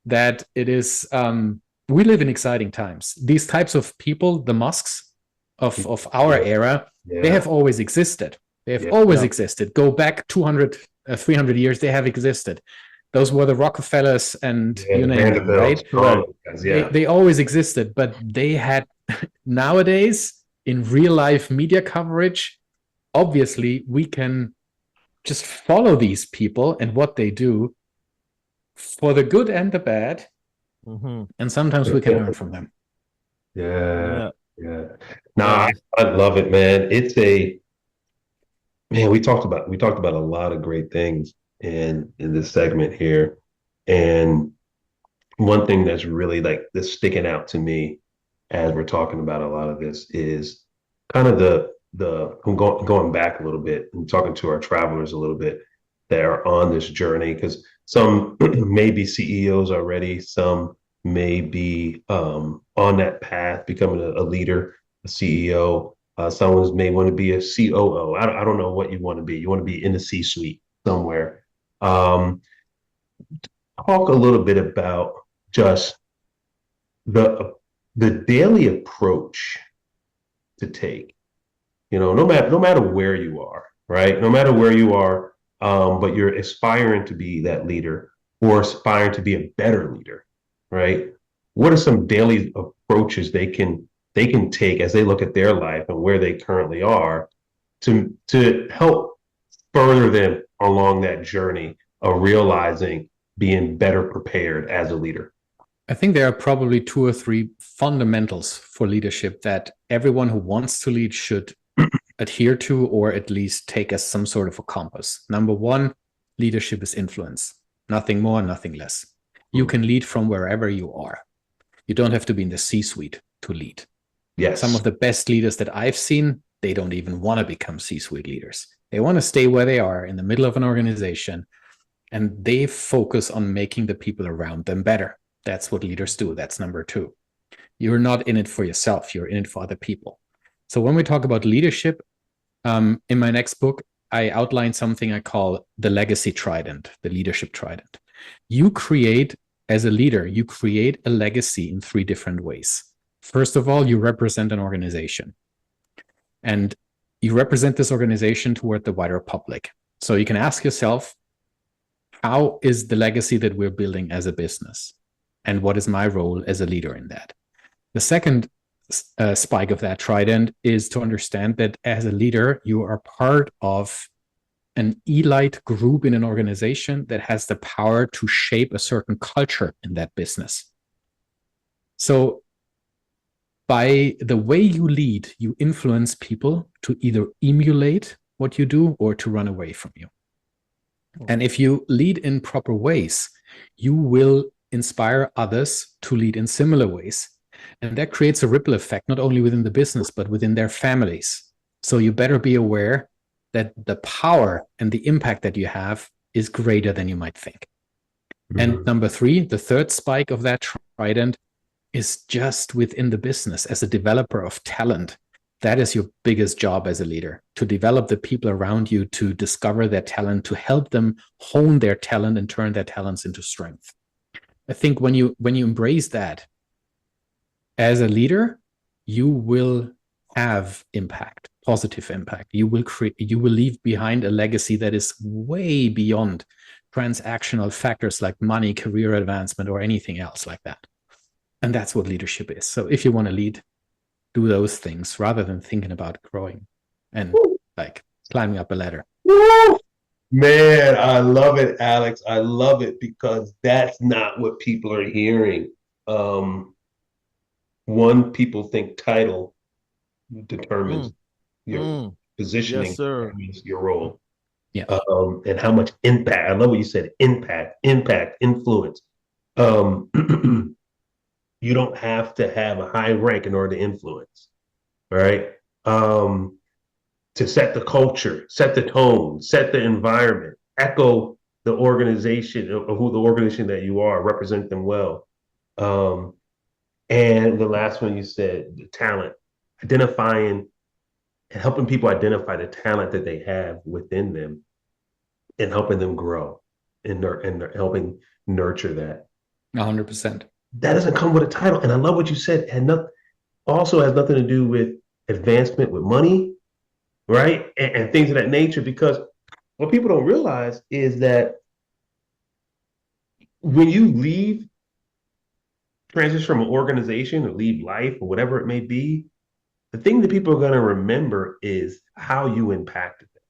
that it is, we live in exciting times. These types of people, the Musks of our era, they have always existed. They have always existed. Go back 200, 300 years, they have existed. Those were the Rockefellers and you name them, right? They always existed, but they had, nowadays, in real life media coverage, obviously we can just follow these people and what they do for the good and the bad. And sometimes we can learn from them. Yeah. No, I love it, man. We talked about a lot of great things in this segment here. And one thing that's really like this sticking out to me as we're talking about a lot of this is kind of I'm going back a little bit and talking to our travelers a little bit that are on this journey, because some may be CEOs already, some may be on that path, becoming a leader, a CEO. Someone may want to be a COO. I don't know what you want to be. You want to be in the C-suite somewhere. Talk a little bit about just the daily approach to take. No matter where you are, right? No matter where you are, but you're aspiring to be that leader or aspiring to be a better leader, right? What are some daily approaches they can take as they look at their life and where they currently are to help further them along that journey of realizing being better prepared as a leader? I think there are probably 2 or 3 fundamentals for leadership that everyone who wants to lead should adhere to, or at least take as some sort of a compass. Number 1, leadership is influence. Nothing more, nothing less. You can lead from wherever you are. You don't have to be in the C-suite to lead. Yes. Some of the best leaders that I've seen, they don't even want to become C-suite leaders. They want to stay where they are in the middle of an organization, and they focus on making the people around them better. That's what leaders do. That's number 2. You're not in it for yourself. You're in it for other people. So when we talk about leadership, in my next book, I outline something I call the legacy trident, the leadership trident. You create, as a leader, you create a legacy in 3 different ways. First of all, you represent an organization. And you represent this organization toward the wider public. So you can ask yourself, how is the legacy that we're building as a business? And what is my role as a leader in that? The second spike of that trident is to understand that as a leader, you are part of an elite group in an organization that has the power to shape a certain culture in that business. So by the way you lead, you influence people to either emulate what you do or to run away from you. And if you lead in proper ways, you will inspire others to lead in similar ways. And that creates a ripple effect, not only within the business, but within their families. So you better be aware that the power and the impact that you have is greater than you might think. And number three, the third spike of that trident is just within the business. As a developer of talent, that is your biggest job as a leader, to develop the people around you, to discover their talent, to help them hone their talent and turn their talents into strength. I think when you embrace that as a leader, you will have impact, positive impact. You will leave behind a legacy that is way beyond transactional factors like money, career advancement, or anything else like that. And that's what leadership is. So if you want to lead, do those things rather than thinking about growing and like climbing up a ladder. Man, I love it, Alex. I love it because that's not what people are hearing. One, people think title determines your positioning, yes, sir. determines your role. Yeah. And how much impact. I love what you said, impact, influence. You don't have to have a high rank in order to influence, right? To set the culture, set the tone, set the environment, echo the organization of who the organization that you are, represent them well. And the last one you said, the talent, identifying and helping people identify the talent that they have within them and helping them grow and helping nurture that. 100%. That doesn't come with a title. And I love what you said. And also has nothing to do with advancement with money, right? And things of that nature, because what people don't realize is that when you transition from an organization or leave life or whatever it may be, the thing that people are going to remember is how you impacted them.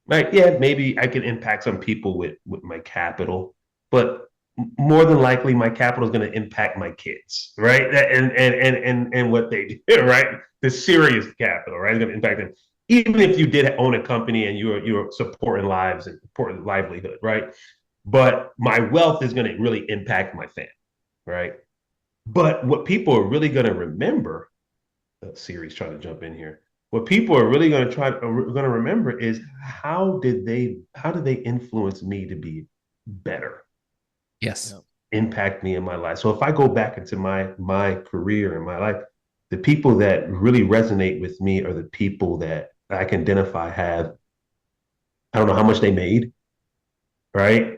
Like, yeah, maybe I can impact some people with my capital, but more than likely my capital is going to impact my kids, right? And what they do, right? The serious capital, right? It's going to impact them. Even if you did own a company and you're supporting lives and supporting livelihood, right? But my wealth is going to really impact my family, right? But what people are really going to remember, Siri's trying to jump in here. What people are really going to remember is how did they influence me to be better? Yes. Impact me in my life. So if I go back into my career and my life, the people that really resonate with me are the people that I can identify have, I don't know how much they made, right?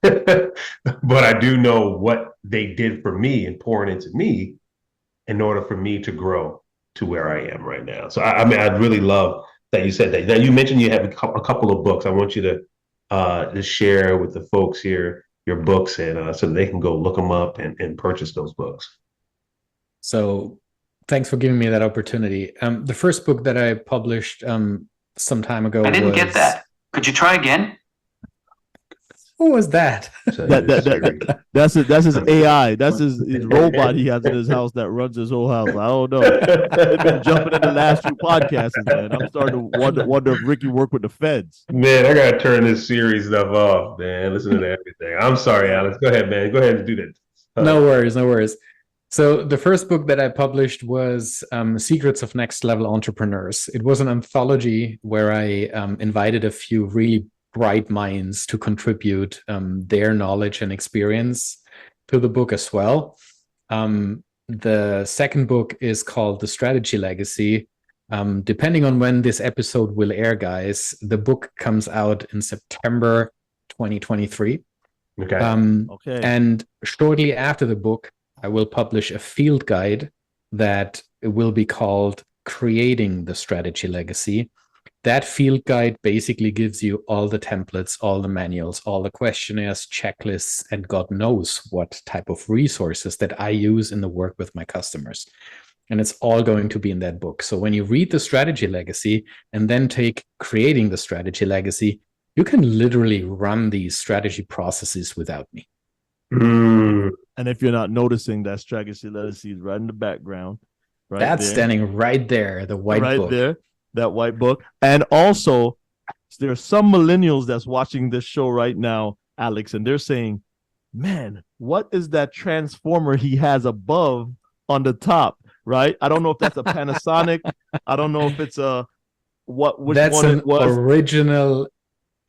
But I do know what they did for me and pouring into me in order for me to grow to where I am right now. So I mean, I'd really love that you said that. Now you mentioned you have a couple of books. I want you to share with the folks here your books and so they can go look them up and purchase those books. So thanks for giving me that opportunity. The first book that I published some time ago I didn't get that. Could you try again? What was that? That's his AI. That's his robot he has in his house that runs his whole house. I don't know. They've been jumping in the last few podcasts, man. I'm starting to wonder if Ricky worked with the feds. Man, I gotta turn this series stuff off, man. Listen to everything. I'm sorry, Alex. Go ahead, man. Go ahead and do that. No worries. So the first book that I published was Secrets of Next Level Entrepreneurs. It was an anthology where I invited a few really bright minds to contribute their knowledge and experience to the book as well. The second book is called The Strategy Legacy. Depending on when this episode will air, guys, the book comes out in September 2023. Okay. And shortly after the book, I will publish a field guide that will be called Creating the Strategy Legacy. That field guide basically gives you all the templates, all the manuals, all the questionnaires, checklists, and God knows what type of resources that I use in the work with my customers. And it's all going to be in that book. So when you read the strategy legacy and then take creating the strategy legacy, you can literally run these strategy processes without me. And if you're not noticing, that strategy legacy is right in the background. Right, that's there. standing right there, the white right book. There, that white book. And also, there are some millennials that's watching this show right now, Alex, and they're saying, man, what is that transformer he has above on the top, right? I don't know if that's a Panasonic. I don't know if it's which that's one an it was. Original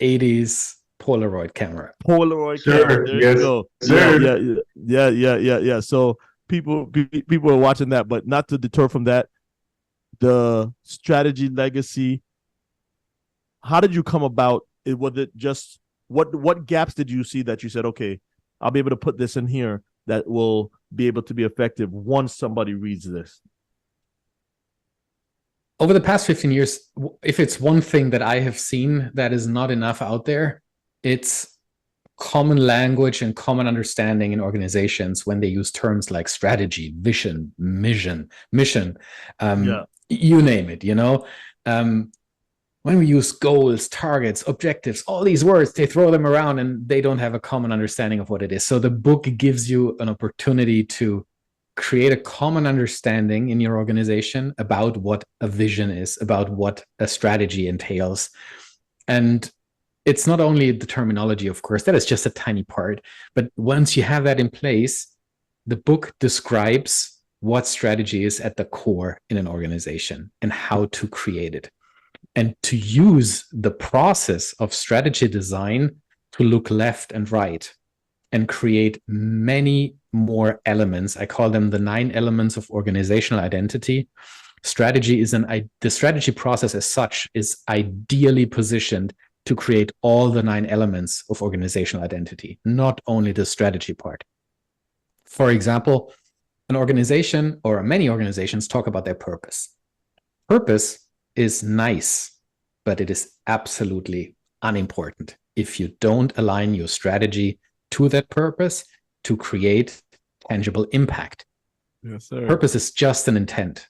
80s Polaroid camera. Polaroid camera. There you go. Yeah. So people are watching that, but not to deter from that. The strategy legacy. How did you come about it? Was it just what gaps did you see that you said, okay, I'll be able to put this in here that will be able to be effective once somebody reads this? Over the past 15 years, if it's one thing that I have seen that is not enough out there, it's common language and common understanding in organizations when they use terms like strategy, vision, mission, you name it, when we use goals, targets, objectives, all these words, they throw them around and they don't have a common understanding of what it is. So the book gives you an opportunity to create a common understanding in your organization about what a vision is, about what a strategy entails. And it's not only the terminology, of course, that is just a tiny part. But once you have that in place, the book describes what strategy is at the core in an organization and how to create it. And to use the process of strategy design to look left and right and create many more elements. I call them the 9 elements of organizational identity. The strategy process as such is ideally positioned to create all the 9 elements of organizational identity, not only the strategy part. For example, an organization or many organizations talk about their purpose. Purpose is nice, but it is absolutely unimportant if you don't align your strategy to that purpose to create tangible impact. Yes, sir. Purpose is just an intent.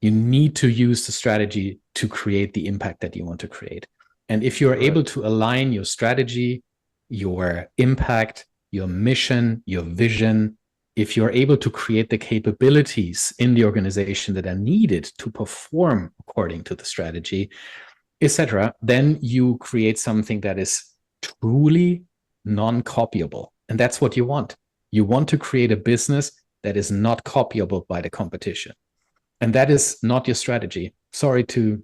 You need to use the strategy to create the impact that you want to create. And if you're able to align your strategy, your impact, your mission, your vision, if you're able to create the capabilities in the organization that are needed to perform according to the strategy, etc., then you create something that is truly non-copyable. And that's what you want. You want to create a business that is not copyable by the competition. And that is not your strategy. Sorry to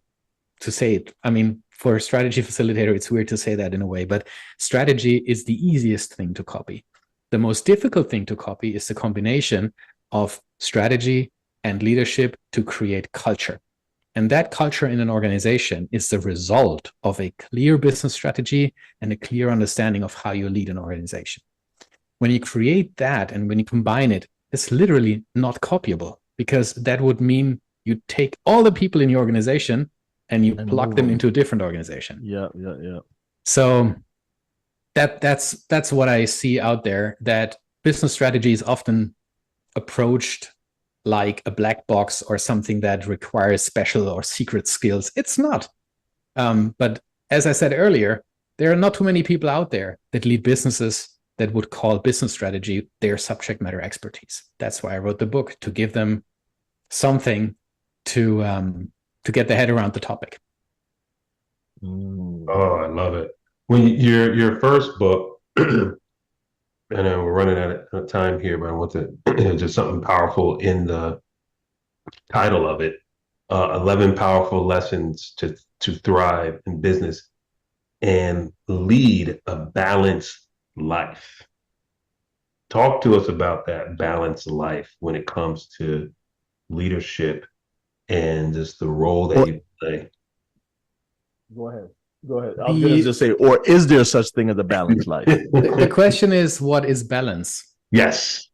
say it. I mean, for a strategy facilitator, it's weird to say that in a way, but strategy is the easiest thing to copy. The most difficult thing to copy is the combination of strategy and leadership to create culture. And that culture in an organization is the result of a clear business strategy and a clear understanding of how you lead an organization. When you create that and when you combine it, it's literally not copyable, because that would mean you take all the people in your organization and you plug them into a different organization. Yeah. So that's what I see out there, that business strategy is often approached like a black box or something that requires special or secret skills. It's not. But as I said earlier, there are not too many people out there that lead businesses that would call business strategy their subject matter expertise. That's why I wrote the book, to give them something to get their head around the topic. Oh, I love it. When your first book, and we're running out of time here, but I want to just something powerful in the title of it, 11 powerful lessons to thrive in business and lead a balanced life. Talk to us about that balanced life when it comes to leadership and just the role that you play. Go ahead. I was going to just say, or is there such thing as a balanced life? The question is, what is balance? Yes.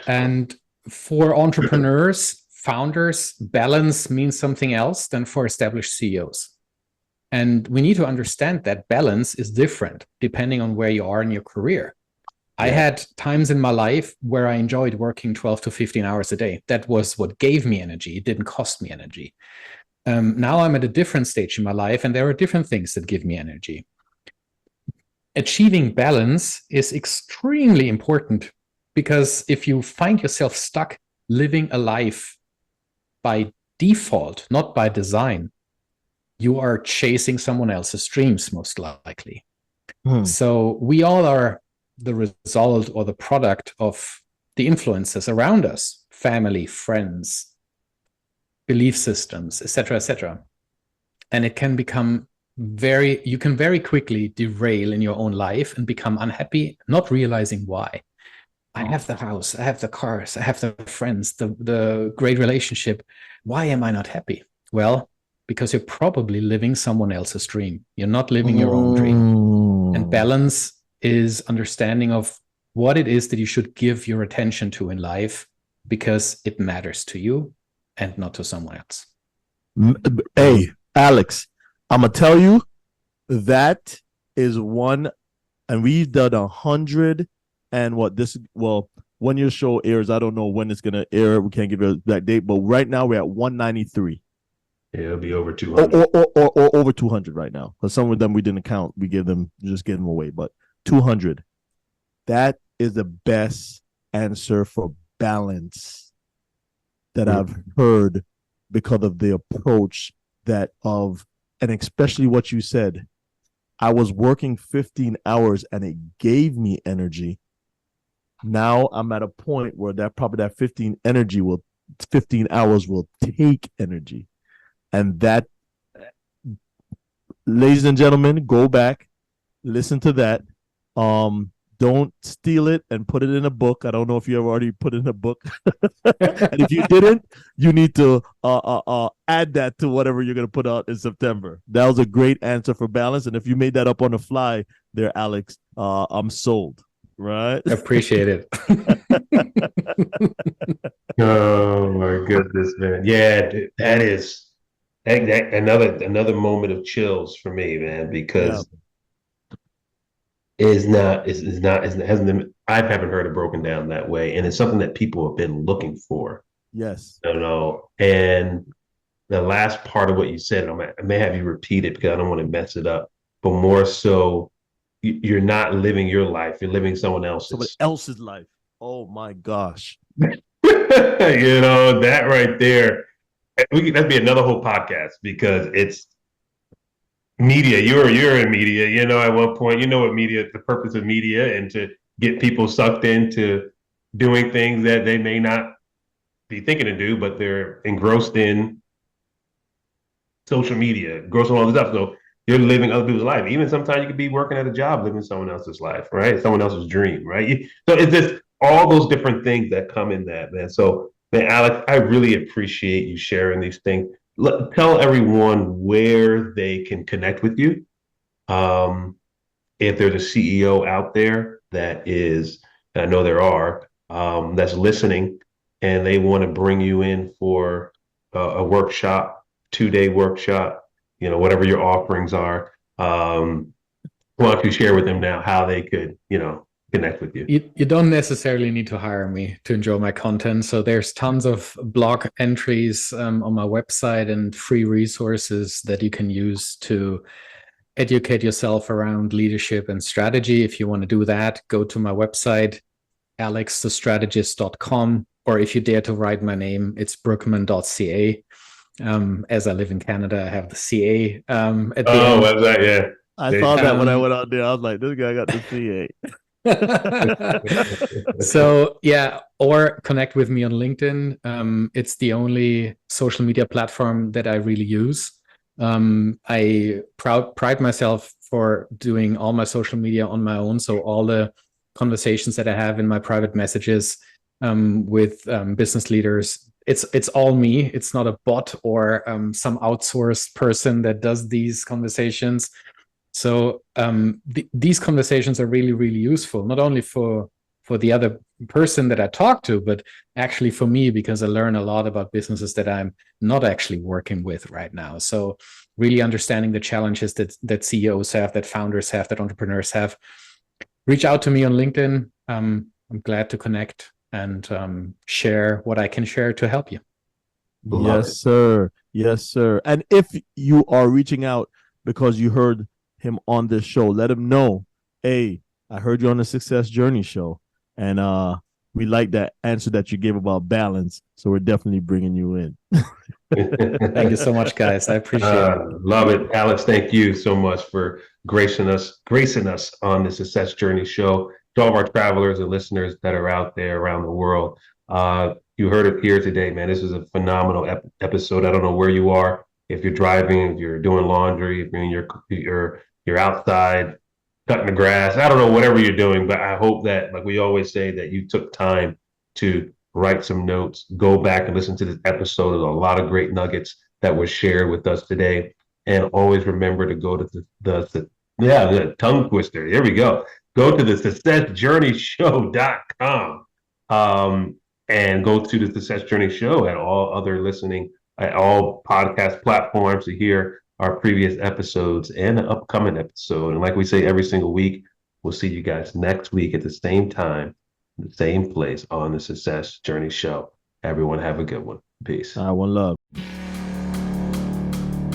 And for entrepreneurs, founders, balance means something else than for established CEOs. And we need to understand that balance is different depending on where you are in your career. I had times in my life where I enjoyed working 12 to 15 hours a day. That was what gave me energy. It didn't cost me energy. Now I'm at a different stage in my life, and there are different things that give me energy. Achieving balance is extremely important, because if you find yourself stuck living a life by default, not by design, you are chasing someone else's dreams, most likely. So we all are the result or the product of the influences around us, family, friends, belief systems, etc., etc. And it can become you can very quickly derail in your own life and become unhappy, not realizing why. I have the house, I have the cars, I have the friends, the great relationship. Why am I not happy? Well, because you're probably living someone else's dream. You're not living your own dream. And balance is understanding of what it is that you should give your attention to in life, because it matters to you and not to someone else. Hey, Alex, I'm gonna tell you that is one, and we've done 100 and when your show airs, I don't know when it's gonna air. We can't give you that date, but right now we're at 193. Yeah, it'll be over 200. Or over 200 right now. Because some of them we didn't count. We gave them away. But 200. That is the best answer for balance that I've heard, because of the approach and especially what you said. I was working 15 hours and it gave me energy. Now I'm at a point where that 15 hours will take energy. And that, ladies and gentlemen, go back, listen to that. Don't steal it and put it in a book. I don't know if you have already put it in a book. And if you didn't, you need to add that to whatever you're going to put out in September. That was a great answer for balance. And if you made that up on the fly there, Alex, I'm sold. Right? Appreciate it. Oh my goodness, man. Yeah, that is another moment of chills for me, man, because I haven't heard it broken down that way, and it's something that people have been looking for. Yes. I don't know. And the last part of what you said, I may have you repeat it because I don't want to mess it up, but more so, you're not living your life, you're living someone else's. Somebody else's life. Oh my gosh. That right there. That'd be another whole podcast, because it's media. You're in media, at one point, what media, the purpose of media, and to get people sucked into doing things that they may not be thinking to do, but they're engrossed in social media, engrossed in all this stuff. So you're living other people's life. Even sometimes you could be working at a job, living someone else's life, right? Someone else's dream, right? So it's just all those different things that come in that, man. So, man, Alex, I really appreciate you sharing these things. Tell everyone where they can connect with you. If there's a CEO out there that is, and I know there are, that's listening, and they want to bring you in for a workshop, 2-day workshop, whatever your offerings are, why don't you share with them now how they could, connect with you? You don't necessarily need to hire me to enjoy my content. So there's tons of blog entries on my website and free resources that you can use to educate yourself around leadership and strategy. If you want to do that, go to my website, alexthestrategist.com, or if you dare to write my name, it's brueckmann.ca. As I live in Canada, I have the CA at the end. Website, yeah. I saw that when I went out there. I was like, this guy got the CA. So yeah, or connect with me on LinkedIn. It's the only social media platform that I really use. I pride myself for doing all my social media on my own. So all the conversations that I have in my private messages with business leaders, it's all me. It's not a bot or some outsourced person that does these conversations. So these conversations are really, really useful, not only for the other person that I talk to, but actually for me, because I learn a lot about businesses that I'm not actually working with right now. So really understanding the challenges that CEOs have, that founders have, that entrepreneurs have. reach out to me on LinkedIn. I'm glad to connect and share what I can share to help you. Yes, sir. Yes, sir. And if you are reaching out because you heard him on this show, let him know, hey, I heard you on the Success Journey show. And we like that answer that you gave about balance. So we're definitely bringing you in. Thank you so much, guys. I appreciate it. Love it. Alex, thank you so much for gracing us on the Success Journey show. To all of our travelers and listeners that are out there around the world. You heard it here today, man. This is a phenomenal episode. I don't know where you are, if you're driving, if you're doing laundry, if you're outside cutting the grass. I don't know, whatever you're doing, but I hope that, like we always say, that you took time to write some notes, go back and listen to this episode. There's a lot of great nuggets that were shared with us today. And always remember to go to the tongue twister. Here we go. Go to the successjourneyshow.com and go to the Success Journey Show at all podcast platforms to hear our previous episodes and the upcoming episode. And like we say every single week, we'll see you guys next week at the same time, the same place on the Success Journey Show. Everyone have a good one. Peace. One love.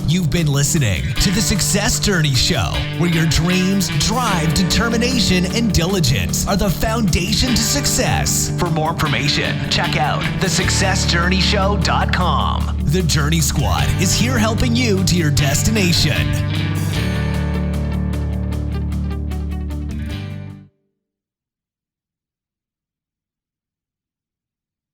You've been listening to the Success Journey Show, where your dreams, drive, determination, and diligence are the foundation to success. For more information, check out thesuccessjourneyshow.com. The Journey Squad is here helping you to your destination.